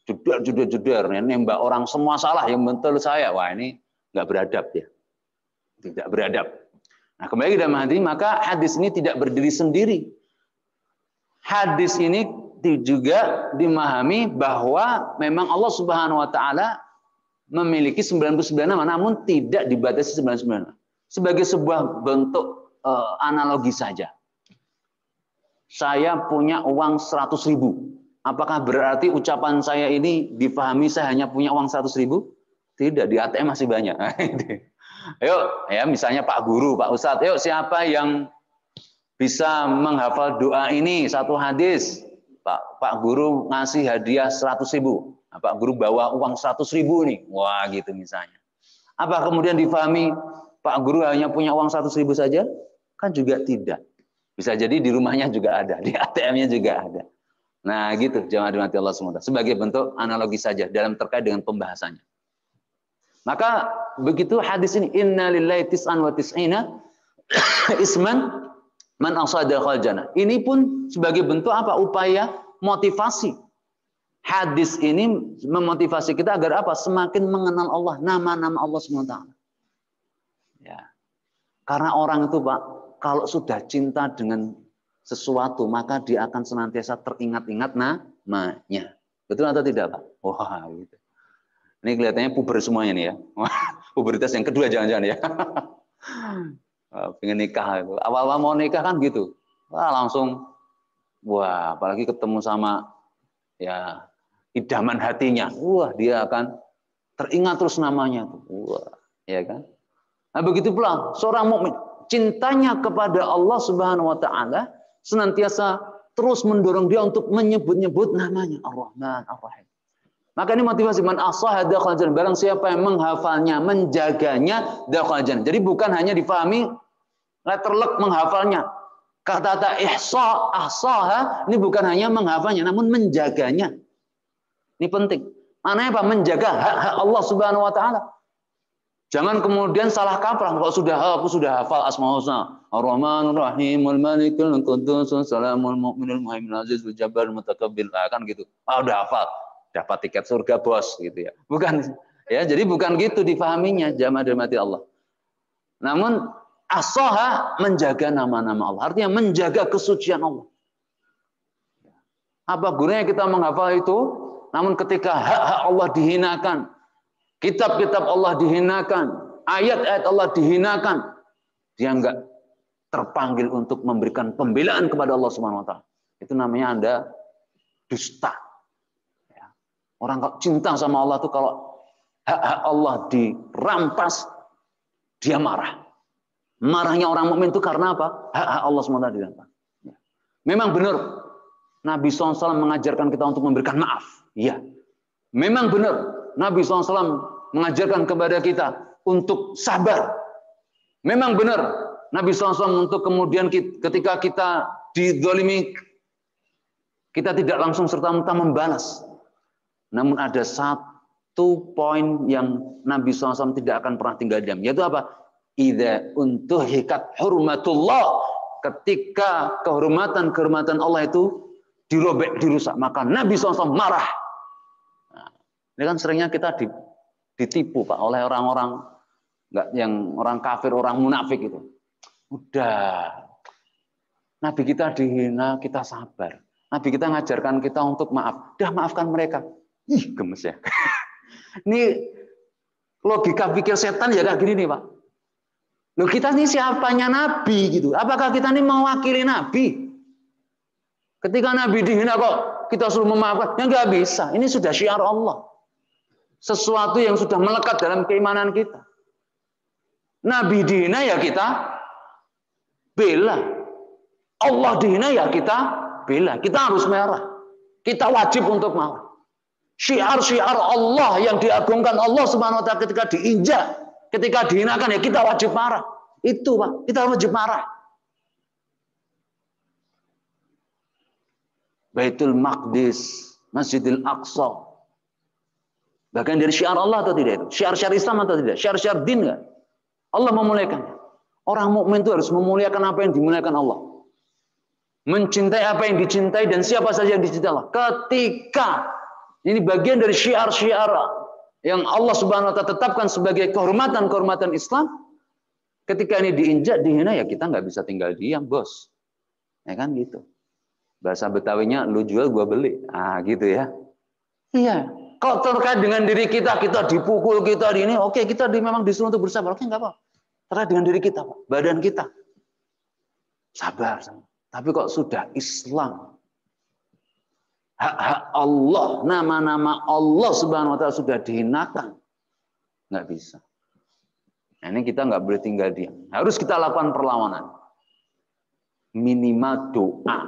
Speaker 1: jeder, nembak orang semua salah, yang betul saya. Wah, ini nggak beradab ya. Tidak beradab. Nah, kembali ke dalam hadis, maka hadis ini tidak berdiri sendiri. Hadis ini juga dimahami bahwa memang Allah Subhanahu wa taala memiliki 99 nama, namun tidak dibatasi 99 nama. Sebagai sebuah bentuk analogi saja. Saya punya uang 100.000. Apakah berarti ucapan saya ini dipahami saya hanya punya uang 100.000? Tidak, di ATM masih banyak. Ayo, ya misalnya Pak Guru, Pak Ustadz, yuk siapa yang bisa menghafal doa ini satu hadis? Pak Guru ngasih hadiah 100.000. Nah, Pak Guru bawa uang 100.000 nih. Wah, gitu misalnya. Apa kemudian difahami Pak Guru hanya punya uang 100.000 saja? Kan juga tidak. Bisa jadi di rumahnya juga ada, di ATM-nya juga ada. Nah, gitu jemaah dirahmati Allah semua. Sebagai bentuk analogi saja dalam terkait dengan pembahasannya. Maka begitu hadis ini, inna lillahi tis'an wa tis'ina isman man asadakhal jannah. Ini pun sebagai bentuk apa? Upaya motivasi. Hadis ini memotivasi kita agar apa? Semakin mengenal Allah, nama-nama Allah SWT. Ya. Karena orang itu, Pak, kalau sudah cinta dengan sesuatu, maka dia akan senantiasa teringat-ingat namanya. Betul atau tidak, Pak? Wah, gitu. Ini kelihatannya puber semuanya nih ya. Puberitas yang kedua jangan-jangan ya. Pengen nikah itu. Awal-awal mau nikah kan gitu. Wah, langsung apalagi ketemu sama ya idaman hatinya. Wah, dia akan teringat terus namanya tuh. Wah, ya kan? Nah, begitu pula seorang mukmin cintanya kepada Allah Subhanahu wa taala senantiasa terus mendorong dia untuk menyebut-nyebut namanya Ar-Rahman, Ar-Rahim. Maka ini motivasi man ashaha dakhal jannah. Barang siapa yang menghafalnya, menjaganya dakhal jannah. Jadi bukan hanya difahami letterlek menghafalnya. Kata-kata ihsa, ahsaha ini bukan hanya menghafalnya namun menjaganya. Ini penting. Maknanya apa? Menjaga hak-hak Allah Subhanahu wa taala. Jangan kemudian salah kaprah. Kalau aku sudah hafal Asmaul Husna, Ar-Rahmanur Rahim, Al-Malikul Quddus, Salamul Mu'minul Muhaiminul Azizul Jabbarul Mutakabbir. Kan gitu. Udah hafal. Dapat tiket surga bos gitu ya. Bukan ya, jadi bukan gitu difahaminya jamaah dirahmati Allah. Namun as-saha menjaga nama-nama Allah. Artinya menjaga kesucian Allah. Apa gunanya kita menghafal itu? Namun ketika hak-hak Allah dihinakan, kitab-kitab Allah dihinakan, ayat-ayat Allah dihinakan, dia enggak terpanggil untuk memberikan pembelaan kepada Allah Subhanahu wa taala. Itu namanya Anda dusta. Orang kalau cinta sama Allah itu kalau hak-hak Allah dirampas, dia marah. Marahnya orang mukmin itu karena apa? Hak-hak Allah SWT dirampas. Memang benar, Nabi SAW mengajarkan kita untuk memberikan maaf. Iya. Memang benar, Nabi SAW mengajarkan kepada kita untuk sabar. Memang benar, Nabi SAW untuk kemudian ketika kita dizalimi, kita tidak langsung serta-merta membalas. Namun ada satu poin yang Nabi SAW tidak akan pernah tinggal diam. Yaitu apa? Idza untuhikat hurmatullah. Ketika kehormatan Allah itu dirobek, dirusak. Maka Nabi SAW marah. Nah, ini kan seringnya kita ditipu Pak oleh orang-orang yang orang kafir, orang munafik itu. Udah. Nabi kita dihina, kita sabar. Nabi kita ngajarkan kita untuk maaf. Udah maafkan mereka. Ih, gemes ya. Ini logika pikir setan ya kayak gini nih, Pak. Loh, kita ini siapanya Nabi gitu. Apakah kita ini mewakili Nabi? Ketika Nabi dihina kok kita suruh memaafkan? Ya nggak bisa. Ini sudah syiar Allah. Sesuatu yang sudah melekat dalam keimanan kita. Nabi dihina ya kita bela. Allah dihina ya kita bela. Kita harus marah. Kita wajib untuk marah. Syiar-syiar Allah yang diagungkan Allah Subhanahu wa taala ketika diinjak, ketika dihinakan ya kita wajib marah. Itu Pak, kita wajib marah. Baitul Maqdis, Masjidil Aqsa. Bagian dari syiar Allah atau tidak itu? Syiar-syiar Islam atau tidak? Syiar-syiar din enggak? Allah memuliakan. Orang mukmin itu harus memuliakan apa yang dimuliakan Allah. Mencintai apa yang dicintai dan siapa saja yang dicintai Allah. Ketika ini bagian dari syiar-syiar yang Allah Subhanahu wa taala tetapkan sebagai kehormatan-kehormatan Islam. Ketika ini diinjak, dihina ya kita nggak bisa tinggal diam, bos. Ya kan gitu. Bahasa Betawinya lu jual gua beli. Gitu ya. Iya. Kalau terkait dengan diri kita dipukul, kita di ini, oke, kita memang disuruh untuk bersabar. Oke, nggak apa. Terkait dengan diri kita, Pak. Badan kita. Sabar. Tapi kok sudah Islam hak-hak Allah, nama-nama Allah Subhanahu wa taala sudah dihinakan. Nggak bisa. Nah, ini kita nggak boleh tinggal diam. Harus kita lakukan perlawanan. Minimal doa.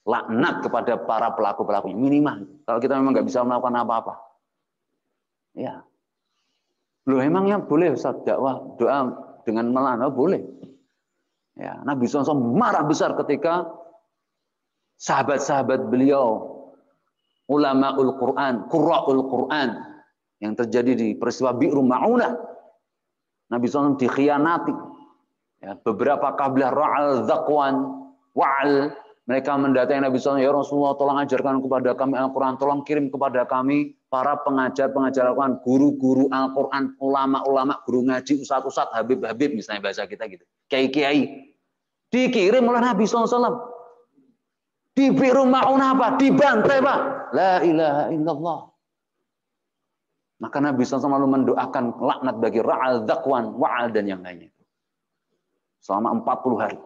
Speaker 1: Laknat kepada para pelaku-pelakunya. Minimal. Kalau kita memang nggak bisa melakukan apa-apa. Ya. Loh, emangnya boleh Ustaz dakwah doa dengan melaknat? Boleh. Ya, Nabi SAW marah besar ketika sahabat-sahabat beliau, ulamaul Quran, qurra'ul Quran, yang terjadi di peristiwa Bi'ru Ma'unah. Nabi SAW dikhianati. Ya, beberapa kabilah Ra'al, Zakwan, Wa'al, mereka mendatangi Nabi SAW, ya Rasulullah tolong ajarkan kepada kami Al-Quran, tolong kirim kepada kami para pengajar-pengajar Al-Quran, guru-guru Al-Quran, ulama-ulama, guru ngaji, ustadz-ustadz, habib-habib, misalnya bahasa kita gitu. Kiai-kiai. Dikirim oleh Nabi SAW. Di Bi'ru Ma'unah apa? Dibantai, Pak. La ilaha illallah. Maka Nabi SAW lalu mendoakan laknat bagi Ra'al, Zakwan, Wa'al, dan yang lainnya. Selama 40 hari.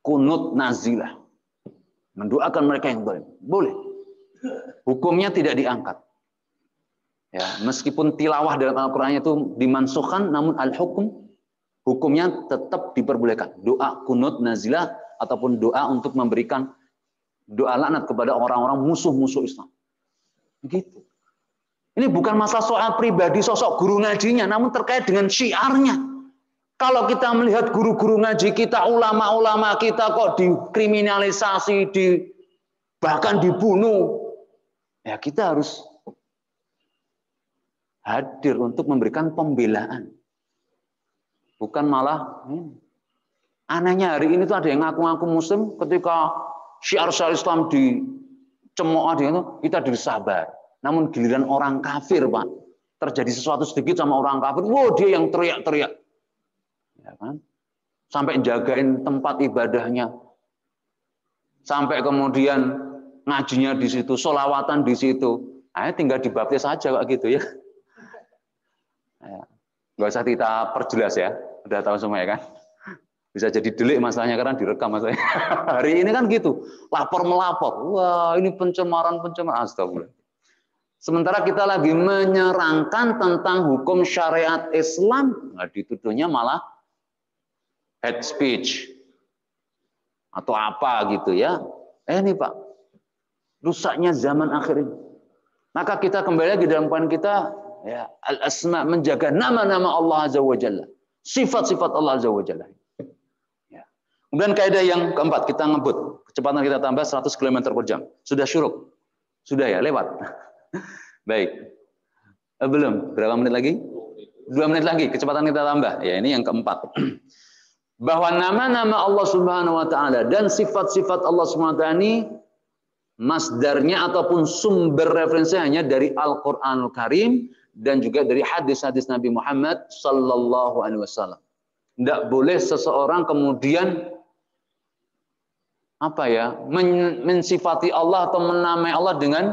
Speaker 1: Kunut nazilah. Mendoakan mereka yang boleh. Boleh. Hukumnya tidak diangkat. Ya, meskipun tilawah dalam Al-Quran itu dimansuhkan, namun al-hukum, hukumnya tetap diperbolehkan. Doa kunut nazilah ataupun doa untuk memberikan doa laknat kepada orang-orang musuh-musuh Islam. Begitu. Ini bukan masalah soal pribadi sosok guru ngajinya, namun terkait dengan syiarnya. Kalau kita melihat guru-guru ngaji kita, ulama-ulama kita kok dikriminalisasi, bahkan dibunuh, ya kita harus hadir untuk memberikan pembelaan. Bukan malah, anehnya hari ini tuh ada yang ngaku-ngaku muslim, ketika syiar-syiar Islam dicemooh, kita disabar. Namun giliran orang kafir, Pak, terjadi sesuatu sedikit sama orang kafir, wow, dia yang teriak-teriak. Ya kan? Sampai jagain tempat ibadahnya. Sampai kemudian ngajinya di situ, sholawatan di situ. Nah, tinggal dibaptis saja kok gitu ya. Nggak usah kita perjelas ya. Udah tahu semua ya kan? Bisa jadi delik masalahnya karena direkam masalahnya. Hari ini kan gitu. Lapor melapor. Wah, ini pencemaran. Astagfirullah. Sementara kita lagi menyerangkan tentang hukum syariat Islam, nah, dituduhnya malah hate speech atau apa gitu ya. Ini Pak, rusaknya zaman akhir ini. Maka kita kembali lagi dalam poin kita, ya, al-asma, menjaga nama-nama Allah Azza wa Jalla, sifat-sifat Allah Azza wa Jalla. Ya. Kemudian kaidah yang keempat, kita ngebut, kecepatan kita tambah 100 km per jam. Sudah syuruk? Sudah ya, lewat. Baik. Belum. Berapa menit lagi? 2 menit lagi. Kecepatan kita tambah. Ya, ini yang keempat. Bahwa nama-nama Allah Subhanahu wa taala dan sifat-sifat Allah Subhanahu wa taala ini masdarnya ataupun sumber referensinya hanya dari Al-Qur'anul Karim dan juga dari hadis-hadis Nabi Muhammad sallallahu alaihi wasallam. Tidak boleh seseorang kemudian mensifati Allah atau menamai Allah dengan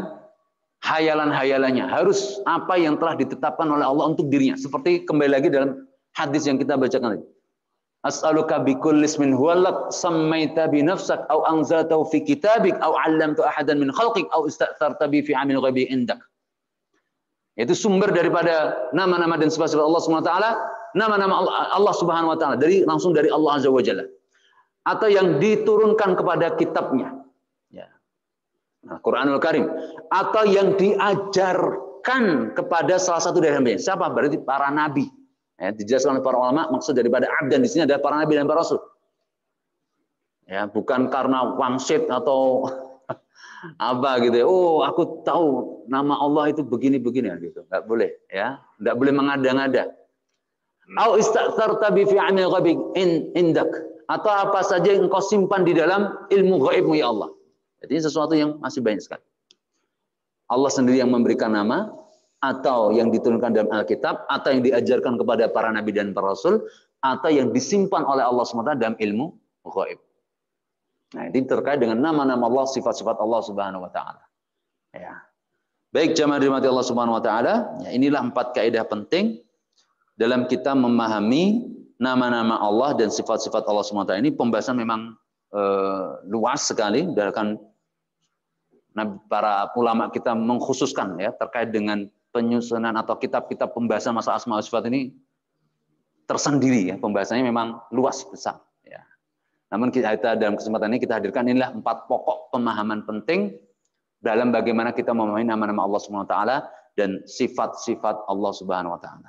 Speaker 1: hayalan-hayalannya. Harus apa yang telah ditetapkan oleh Allah untuk dirinya. Seperti kembali lagi dalam hadis yang kita bacakan tadi. As'aluka bikulli ismin huwalak sammaita bi nafsak aw anzaltahu fi kitabik aw 'allamtu ahadan min khalqik aw ista'tharta bi fi 'amil ghaibi indak. Itu sumber daripada nama-nama dan sifat-sifat Allah Subhanahu wa taala, nama-nama Allah Subhanahu wa taala langsung dari Allah Azza wa Jalla. Atau yang diturunkan kepada kitabnya. Nah, Quranul Karim, atau yang diajarkan kepada salah satu dari hamba. Siapa? Berarti para nabi. Ya, dijelaskan oleh para ulama, maksud daripada abdan di sini adalah para nabi dan para rasul. Ya, bukan karena wangsit atau apa gitu ya. Oh, aku tahu nama Allah itu begini-begini gitu. Enggak boleh, ya. Enggak boleh mengada-ngada. Au ista'tharta bi fi 'amil ghaib indak, atau apa saja yang engkau simpan di dalam ilmu gaibmu ya Allah. Jadi sesuatu yang masih banyak sekali. Allah sendiri yang memberikan nama, atau yang diturunkan dalam Alkitab, atau yang diajarkan kepada para nabi dan para rasul, atau yang disimpan oleh Allah SWT dalam ilmu ghaib. Nah, ini terkait dengan nama-nama Allah, sifat-sifat Allah Subhanahu wa taala. Ya. Baik jamaah dirahmati Allah Subhanahu wa taala, ya, inilah 4 kaidah penting dalam kita memahami nama-nama Allah dan sifat-sifat Allah Subhanahu wa taala. Ini pembahasan memang luas sekali, akan para ulama kita mengkhususkan ya terkait dengan penyusunan atau kitab-kitab pembahasan masalah asma wa sifat ini tersendiri ya, pembahasannya memang luas besar ya. Namun kita dalam kesempatan ini kita hadirkan inilah 4 pokok pemahaman penting dalam bagaimana kita memahami nama-nama Allah Subhanahu wa taala dan sifat-sifat Allah Subhanahu wa taala.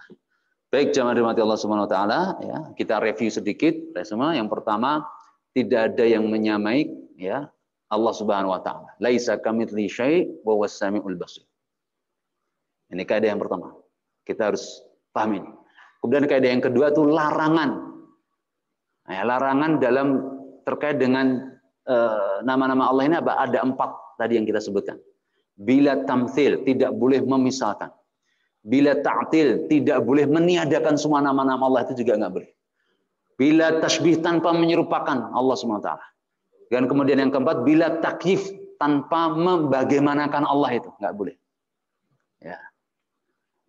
Speaker 1: Baik jamaah dirahmati Allah Subhanahu wa taala ya, kita review sedikit semua. Yang pertama, tidak ada yang menyamai ya Allah Subhanahu wa taala. Laisa kamitsli syai' wa huwas samiul basir. Ini kaidah yang pertama. Kita harus pahami. Kemudian kaidah yang kedua itu larangan. Nah, larangan dalam terkait dengan nama-nama Allah ini apa? Ada 4 tadi yang kita sebutkan. Bila tamtsil, tidak boleh memisahkan. Bila ta'til, tidak boleh meniadakan semua nama-nama Allah, itu juga nggak boleh. Bila tasbih, tanpa menyerupakan Allah SWT. Dan kemudian yang keempat, bila takyif, tanpa membagaimanakan Allah, itu nggak boleh. Ya.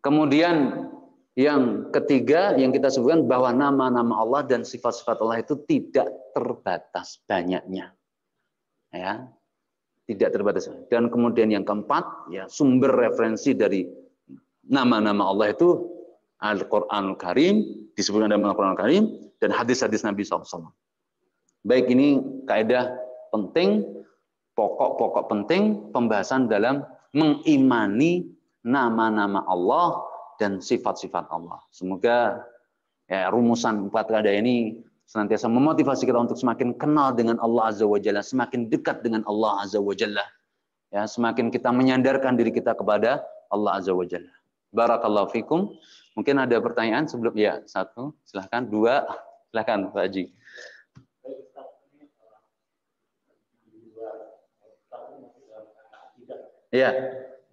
Speaker 1: Kemudian yang ketiga yang kita sebutkan bahwa nama-nama Allah dan sifat-sifat Allah itu tidak terbatas banyaknya. Ya. Tidak terbatas. Dan kemudian yang keempat, ya sumber referensi dari nama-nama Allah itu Al-Qur'anul Karim, disebutkan dalam Al-Qur'anul Karim, dan hadis-hadis Nabi SAW. Baik, ini kaidah penting, pokok-pokok penting pembahasan dalam mengimani nama-nama Allah dan sifat-sifat Allah. Semoga ya, rumusan 4 kaidah ini senantiasa memotivasi kita untuk semakin kenal dengan Allah Azza wa Jalla, semakin dekat dengan Allah Azza wa Jalla. Ya, semakin kita menyandarkan diri kita kepada Allah Azza wa Jalla. Barakallahu fikum. Mungkin ada pertanyaan sebelum ya, 1, silahkan, 2, silahkan Pak Haji. Ya.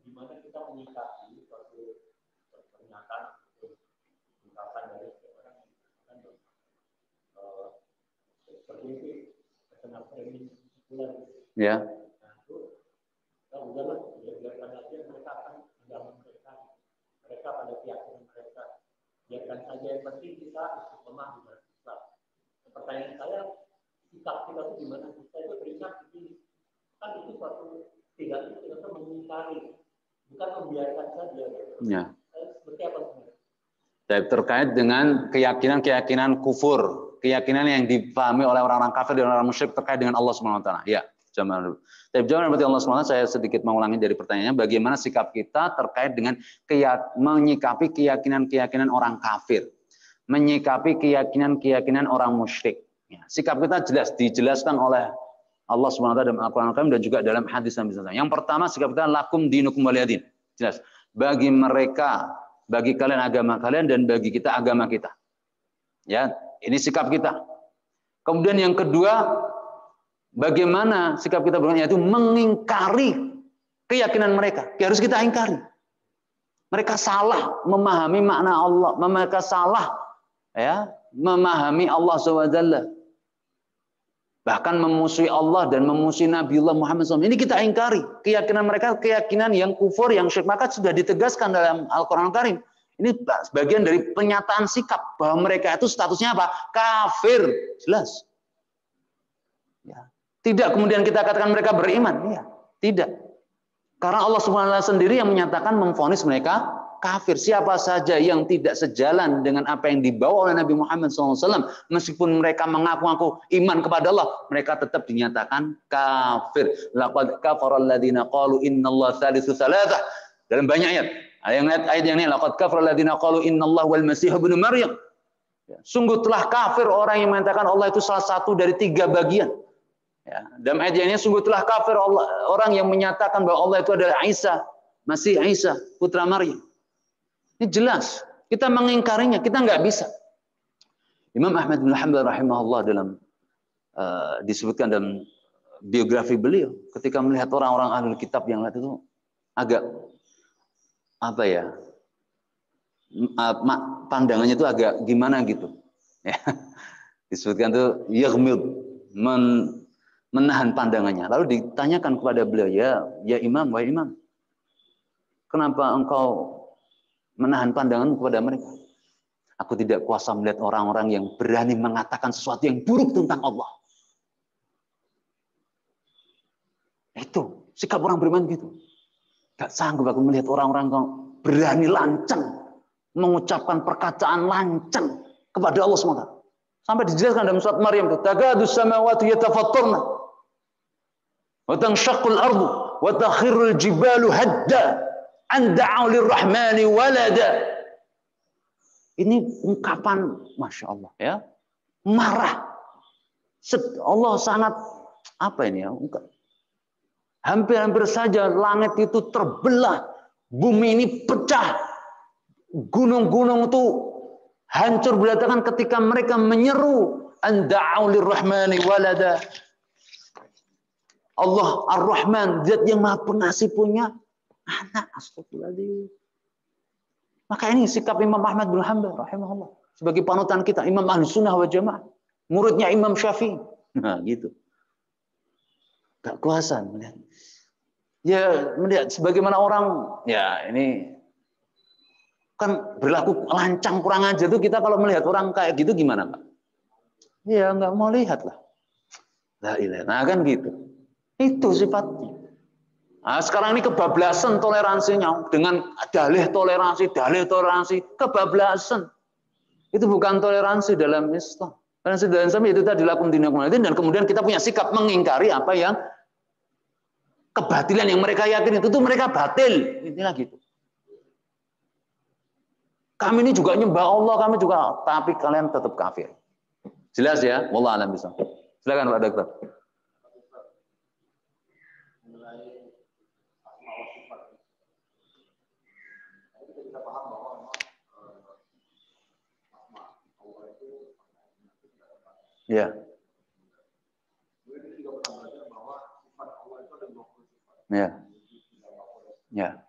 Speaker 2: Gimana kita menyikapi suatu pernyataan atau ungkapan dari seorang yang seperti itu terkena premis populer.
Speaker 1: Ya.
Speaker 2: Nah, itu kita udahlah biarkan saja mereka akan agama mereka pada keyakinan mereka. Biarkan saja, yang penting kita istiqomah di dalam Islam. Pertanyaan saya, sikap kita itu gimana? Kita itu berikan begini, kan itu suatu tidak itu kita mengingkari, bukan membiarkan saja.
Speaker 1: Ya.
Speaker 2: Seperti apa sebenarnya?
Speaker 1: Terkait dengan keyakinan kufur, keyakinan yang dipahami oleh orang-orang kafir dan orang musyrik terkait dengan Allah Subhanahu wa taala. Ya, jamaah dulu. Tapi jawab berarti Allah Subhanahu wa taala, saya sedikit mengulangi dari pertanyaannya, bagaimana sikap kita terkait dengan menyikapi keyakinan-keyakinan orang kafir, menyikapi keyakinan-keyakinan orang musyrik. Ya, sikap kita jelas dijelaskan oleh Allah Subhanahu wa taala dalam Al-Qur'an Al-Karim dan juga dalam hadis Nabi SAW. Yang pertama, sikap kita lakum dinukum waliyadin. Jelas. Bagi mereka, bagi kalian agama kalian dan bagi kita agama kita. Ya, ini sikap kita. Kemudian yang kedua, bagaimana sikap kita berikutnya, yaitu mengingkari keyakinan mereka. Harus kita ingkari. Mereka salah memahami makna Allah, mereka salah ya, memahami Allah Subhanahu wa taala. Bahkan memusuhi Allah dan memusuhi Nabiullah Muhammad SAW. Ini kita ingkari. Keyakinan mereka, keyakinan yang kufur, yang syirik. Maka sudah ditegaskan dalam Al-Quran Al-Karim. Ini bagian dari penyataan sikap. Bahwa mereka itu statusnya apa? Kafir. Jelas. Ya. Tidak kemudian kita katakan mereka beriman. Ya. Tidak. Karena Allah Subhanahu wa taala sendiri yang menyatakan memvonis mereka kafir. Siapa saja yang tidak sejalan dengan apa yang dibawa oleh Nabi Muhammad SAW, meskipun mereka mengaku-ngaku iman kepada Allah, mereka tetap dinyatakan kafir. Laqad kafara alladziina qalu innallaha tsalitsu tsalatsah. Dalam banyak ayat. Ayat yang ini, laqad kafara alladziina qalu innallaha wal masih ibnu Maryam. Sungguh telah kafir orang yang mengatakan Allah itu salah satu dari 3 bagian. Ya, dalam ayat yang ini, sungguh telah kafir orang yang menyatakan bahwa Allah itu adalah Isa, Masih Isa, putra Maryam. Ini jelas. Kita mengingkarinya. Kita nggak bisa. Imam Ahmad bin Hanbal rahimahullah dalam disebutkan dalam biografi beliau, ketika melihat orang-orang ahlul kitab yang lain itu agak apa ya, pandangannya itu agak gimana gitu. Ya. Disebutkan itu yaghmid, menahan pandangannya. Lalu ditanyakan kepada beliau, ya Imam, wahai Imam, kenapa engkau menahan pandangan kepada mereka? Aku tidak kuasa melihat orang-orang yang berani mengatakan sesuatu yang buruk tentang Allah. Itu sikap orang beriman gitu. Gak sanggup aku melihat orang-orang berani lancang mengucapkan perkataan lancang kepada Allah SWT. Sampai dijelaskan dalam surat Maryam, "Takadu samawati yatafattarna wa tanshaqqul ardu wa takhirrul jibalu hadda an da'u lirrahmani walada." Ini ungkapan Masya Allah ya, marah. Allah sangat apa ini ya? Hampir-hampir saja langit itu terbelah, bumi ini pecah, gunung-gunung itu hancur berantakan ketika mereka menyeru an da'u lirrahmani walada. Allah Ar-Rahman, zat yang Maha Pengasih punya anak. Astagfirullahaladzim. Maka ini sikap Imam Ahmad bin Hanbal rahimahullah sebagai panutan kita, Imam Ahlussunnah wal Jamaah, muridnya Imam Syafi'i. Nah, gitu. Gak kuasa melihat. Ya, melihat sebagaimana orang, ya ini kan berlaku lancang kurang ajar tuh, kita kalau melihat orang kayak gitu gimana, Pak? Ya nggak mau lihat lah. Nah kan gitu. Itu sifatnya. Nah, sekarang ini kebablasan toleransinya dengan dalih toleransi, kebablasan. Itu bukan toleransi dalam Islam. Toleransi dalam Islam itu tadi lakum dinakum waliya din, dan kemudian kita punya sikap mengingkari apa yang kebatilan yang mereka yakin itu tuh mereka batil. Inilah gitu. Kami ini juga nyembah Allah, kami juga, tapi kalian tetap kafir. Jelas ya? Wallahu a'lam bishawab. Silakan Pak Dokter. Ya. Ya. Ya.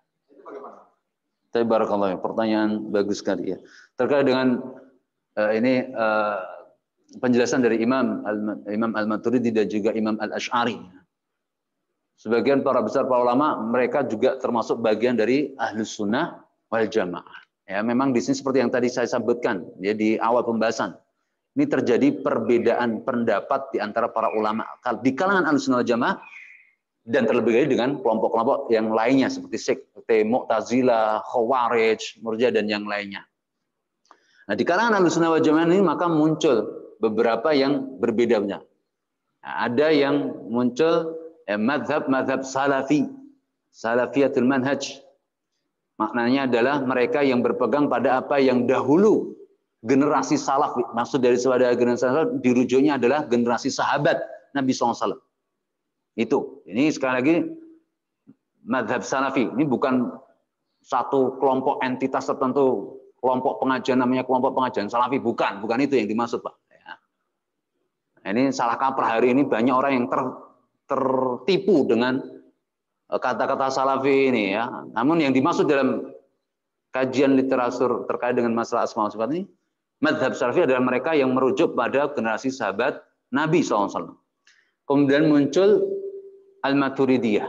Speaker 1: Tapi barakallahu, pertanyaan bagus sekali ya. Terkait dengan penjelasan dari Imam Al-Maturidi dan juga Imam Al-Asy'ari. Sebagian para ulama mereka juga termasuk bagian dari Ahlus Sunnah wal Jamaah. Ya, memang di sini seperti yang tadi saya sebutkan ya di awal pembahasan. Ini terjadi perbedaan pendapat di antara para ulama di kalangan Ahlus Sunnah wal Jamaah dan terlebih lagi dengan kelompok-kelompok yang lainnya seperti sekte Mu'tazilah, Khawarij, Murji'ah dan yang lainnya. Nah, di kalangan Ahlus Sunnah wal Jamaah ini maka muncul beberapa yang berbeda-beda. Nah, ada yang muncul mazhab salafi, salafiyatul manhaj. Maknanya adalah mereka yang berpegang pada apa yang dahulu generasi salaf, maksud dari generasi salaf dirujuknya adalah generasi sahabat Nabi SAW. Itu. Ini sekali lagi mazhab salafi. Ini bukan satu kelompok entitas tertentu, kelompok pengajian namanya kelompok pengajian salafi, bukan itu yang dimaksud, Pak. Ya. Ini salah kaprah, hari ini banyak orang yang tertipu dengan kata-kata salafi ini ya. Namun yang dimaksud dalam kajian literatur terkait dengan masalah asma wa sifat ini, mazhab salafi adalah mereka yang merujuk pada generasi sahabat Nabi SAW. Kemudian muncul Al-Maturidiyah,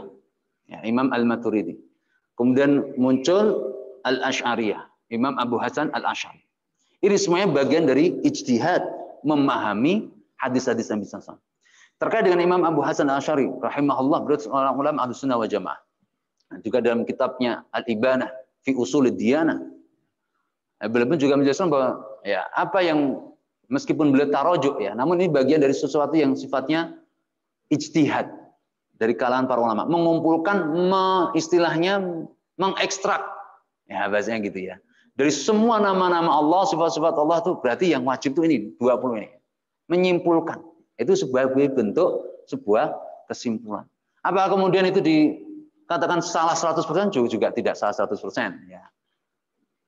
Speaker 1: ya, Imam Al-Maturidi. Kemudian muncul Al-Asy'ariyah, Imam Abu Hasan Al-Asy'ari. Ini semuanya bagian dari ijtihad memahami hadis-hadis Nabi SAW. Terkait dengan Imam Abu Hasan Al-Asy'ari, rahimahullah, beliau seorang ulama Ahlus Sunnah wal Jamaah. Juga dalam kitabnya Al-Ibanah fi Ushulid Diyanah, beliau pun juga menjelaskan bahwa ya apa yang meskipun beliau tarojuk ya, namun ini bagian dari sesuatu yang sifatnya ijtihad dari kalangan para ulama, mengumpulkan istilahnya mengekstrak ya bahasanya gitu ya. Dari semua nama-nama Allah, sifat-sifat Allah itu berarti yang wajib itu ini 20 ini. Menyimpulkan. Itu sebagai bentuk sebuah kesimpulan. Apakah kemudian itu dikatakan salah 100%? Juga tidak salah 100%. Ya.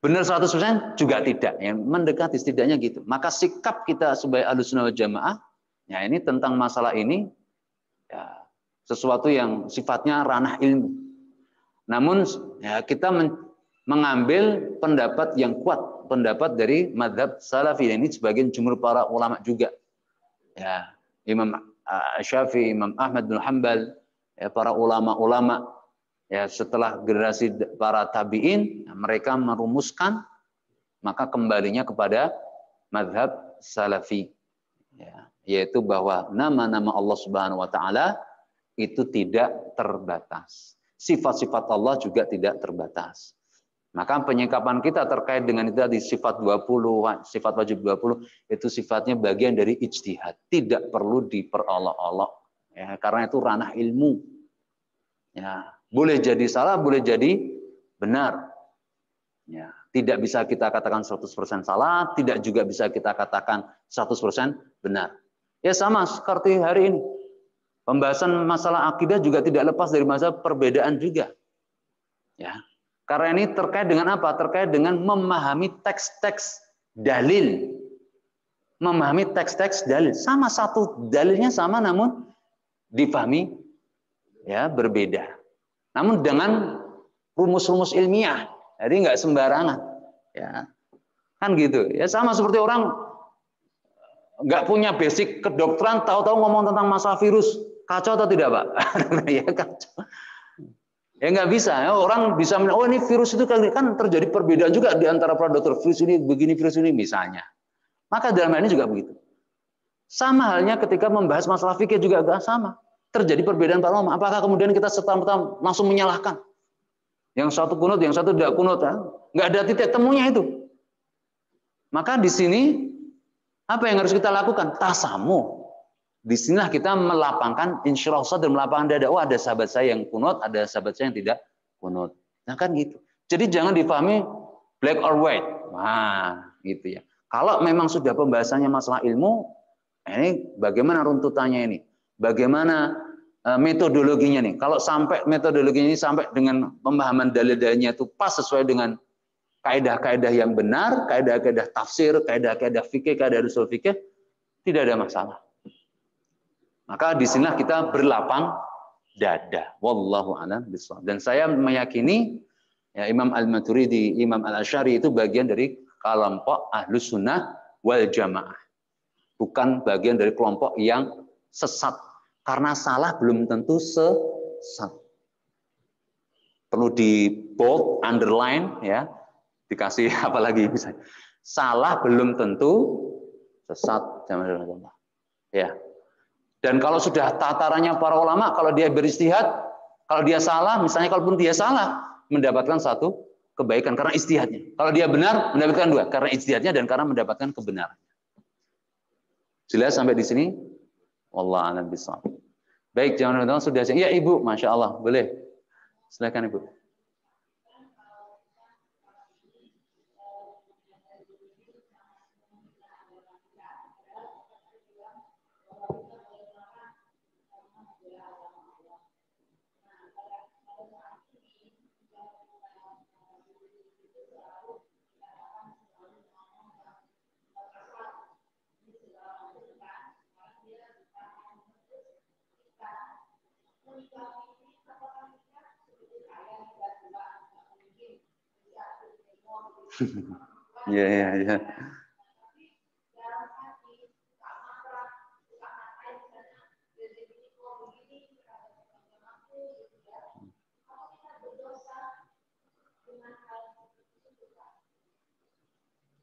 Speaker 1: Benar 100% juga tidak. Yang mendekati setidaknya gitu. Maka sikap kita sebagai Ahlus Sunnah wal Jamaah, ya ini tentang masalah ini, ya, sesuatu yang sifatnya ranah ilmu. Namun ya, kita mengambil pendapat yang kuat, pendapat dari mazhab salafi. Ini sebagian jumhur para ulama juga. Ya. Imam Syafi'i, Imam Ahmad bin Hanbal, ya, para ulama-ulama ya setelah generasi para tabi'in, ya, mereka merumuskan maka kembalinya kepada mazhab salafi, ya, yaitu bahwa nama-nama Allah Subhanahu wa taala itu tidak terbatas. Sifat-sifat Allah juga tidak terbatas. Maka penyikapan kita terkait dengan itu tadi sifat 20, sifat wajib 20 itu sifatnya bagian dari ijtihad, tidak perlu diperolok-olok. Ya, karena itu ranah ilmu. Ya, boleh jadi salah, boleh jadi benar. Ya, tidak bisa kita katakan 100% salah, tidak juga bisa kita katakan 100% benar. Ya sama seperti hari ini. Pembahasan masalah akidah juga tidak lepas dari masalah perbedaan juga. Ya. Karena ini terkait dengan apa? Terkait dengan memahami teks-teks dalil. Memahami teks-teks dalil. Sama satu dalilnya sama namun difahami ya berbeda. Namun dengan rumus-rumus ilmiah. Jadi nggak sembarangan. Ya. Kan gitu. Ya sama seperti orang nggak punya basic kedokteran, tahu-tahu ngomong tentang masalah virus. Kacau atau tidak, Pak? Ya kacau. Ya nggak bisa. Ya, orang bisa, oh ini virus itu kan terjadi perbedaan juga di antara para dokter. Virus ini begini, virus ini misalnya. Maka dalam hal ini juga begitu. Sama halnya ketika membahas masalah fikih juga agak sama. Terjadi perbedaan para ulama. Apakah kemudian kita serta-merta langsung menyalahkan? Yang satu kunut, yang satu tidak kunut. Ya? Nggak ada titik temunya itu. Maka di sini apa yang harus kita lakukan? Tasamuh. Disinilah kita melapangkan insyirah dan melapangkan dada. Oh ada sahabat saya yang kunut, ada sahabat saya yang tidak kunut. Nah kan gitu. Jadi jangan dipahami black or white. Nah gitu ya. Kalau memang sudah pembahasannya masalah ilmu, ini bagaimana runtutannya ini? Bagaimana metodologinya nih? Kalau sampai metodologinya ini sampai dengan pemahaman dalil-dalilnya itu pas sesuai dengan kaidah-kaidah yang benar, kaidah-kaidah tafsir, kaidah-kaidah fikih, kaidah usul fikih, tidak ada masalah. Maka di sinilah kita berlapang dada. Wallahu a'lam bishawab. Dan saya meyakini ya, Imam Al-Maturidi, Imam Al-Asy'ari itu bagian dari kelompok Ahlus Sunnah wal Jamaah. Bukan bagian dari kelompok yang sesat. Karena salah belum tentu sesat. Perlu di bold, underline, ya, dikasih apa lagi misalnya. Salah belum tentu sesat. Ya. Dan kalau sudah tatarannya para ulama, kalau dia beristihad, kalau dia salah, misalnya kalaupun dia salah, mendapatkan satu kebaikan karena istihadnya. Kalau dia benar, mendapatkan dua, karena istihadnya dan karena mendapatkan kebenaran. Jelas sampai di sini? Wallahu a'lam bishawab. Baik, jangan lupa sudah. Ya Ibu, Masya Allah, boleh. Silakan Ibu. Ya.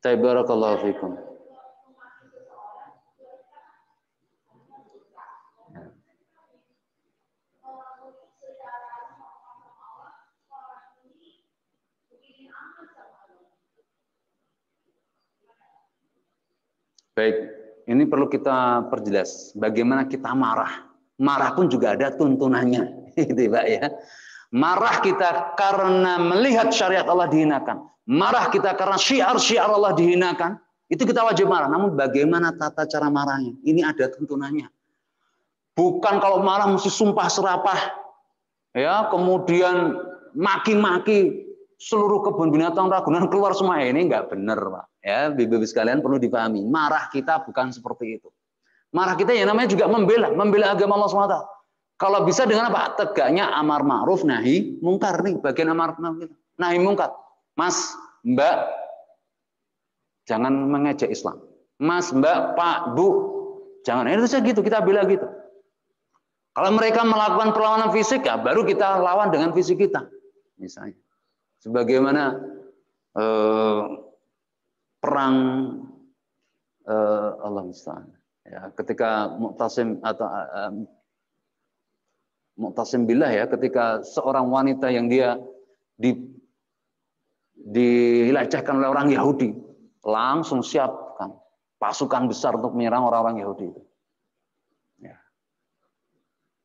Speaker 1: Barakallahu fikum. Baik, ini perlu kita perjelas. Bagaimana kita marah? Marah pun juga ada tuntunannya, gitu Pak ya. Marah kita karena melihat syariat Allah dihinakan. Marah kita karena syiar-syiar Allah dihinakan. Itu kita wajib marah. Namun bagaimana tata cara marahnya? Ini ada tuntunannya. Bukan kalau marah mesti sumpah serapah, ya, kemudian maki-maki seluruh kebun binatang Ragunan keluar semua. Ini nggak benar, Pak. Ya, Bapak-Ibu sekalian perlu dipahami. Marah kita bukan seperti itu. Marah kita yang namanya juga membela agama Allah SWT. Kalau bisa dengan apa? Tegaknya amar ma'ruf nahi mungkar nih, bagian amar ma'ruf nahi mungkar. Mas, Mbak, jangan mengejek Islam. Mas, Mbak, Pak, Bu, jangan. Itu saja gitu, kita bela gitu. Kalau mereka melakukan perlawanan fisik, ya baru kita lawan dengan fisik kita. Misalnya. Sebagaimana perang Allah musta'an. Ya, ketika Mu'tasim atau Mu'tasim billah ya, ketika seorang wanita yang dia dilecehkan oleh orang Yahudi, langsung siapkan pasukan besar untuk menyerang orang-orang Yahudi itu. Ya.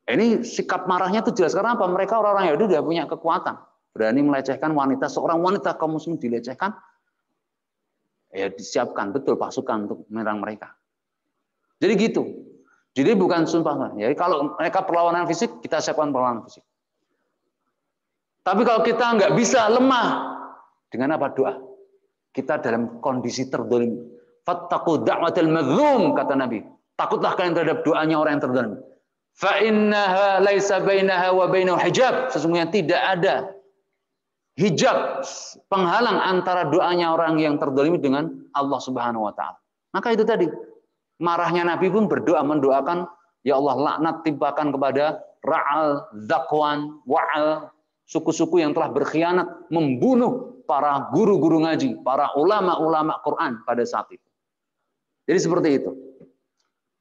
Speaker 1: Ini sikap marahnya itu jelas karena apa? Mereka orang-orang Yahudi tidak punya kekuatan, berani melecehkan wanita, seorang wanita kaum muslim dilecehkan, ya disiapkan betul pasukan untuk menyerang mereka. Jadi gitu. Jadi bukan sumpah. Jadi kalau mereka perlawanan fisik, kita siapkan perlawanan fisik. Tapi kalau kita nggak bisa, lemah, dengan apa? Doa. Kita dalam kondisi terdolim. Fattaqu da'watal mazlum, kata Nabi. Takutlah kalian terhadap doanya orang yang terdolim. Fa innaha laisa bainaha wa bainahu hijab. Sesungguhnya tidak ada hijab, penghalang antara doanya orang yang terdolim dengan Allah Subhanahu wa taala. Maka itu tadi. Marahnya Nabi pun berdoa, mendoakan, ya Allah laknat timpakan kepada Ra'al, Zakwan, Wa'al, suku-suku yang telah berkhianat, membunuh para guru-guru ngaji, para ulama-ulama Quran pada saat itu. Jadi seperti itu.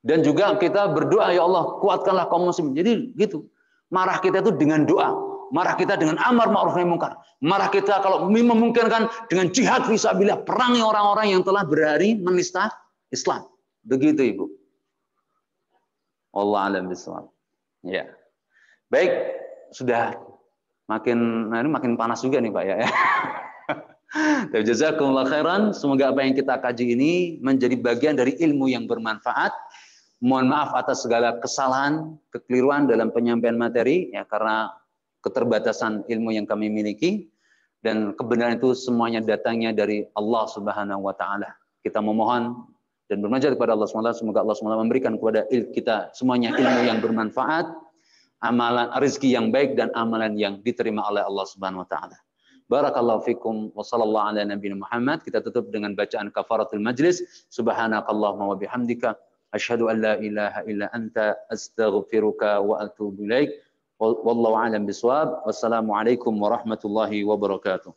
Speaker 1: Dan juga kita berdoa, ya Allah kuatkanlah kaum muslim. Jadi gitu. Marah kita itu dengan doa. Marah kita dengan amar ma'ruf nahi munkar. Marah kita kalau memungkinkan dengan jihad fisabilillah, perangi orang-orang yang telah berhari menista Islam. Begitu Ibu. Allah alam bisawab. Ya. Baik, sudah makin panas juga nih Pak ya. Jazakumullah khairan. Semoga apa yang kita kaji ini menjadi bagian dari ilmu yang bermanfaat. Mohon maaf atas segala kesalahan, kekeliruan dalam penyampaian materi ya karena keterbatasan ilmu yang kami miliki dan kebenaran itu semuanya datangnya dari Allah Subhanahu wa taala. Kita memohon dan bermunajat kepada Allah SWT, semoga Allah SWT memberikan kepada kita semuanya ilmu yang bermanfaat, amalan rezeki yang baik dan amalan yang diterima oleh Allah Subhanahu wa taala. Barakallahu fikum wa sallallahu ala nabiyina Muhammad. Kita tutup dengan bacaan kafaratul majlis. Subhanakallahumma wa bihamdika asyhadu an la ilaha illa anta astaghfiruka wa atubu ilaik. Wallahu a'lam bishawab. Wassalamualaikum warahmatullahi wabarakatuh.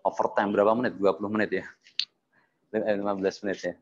Speaker 1: Overtime berapa menit? 20 menit ya. 15 menit ya.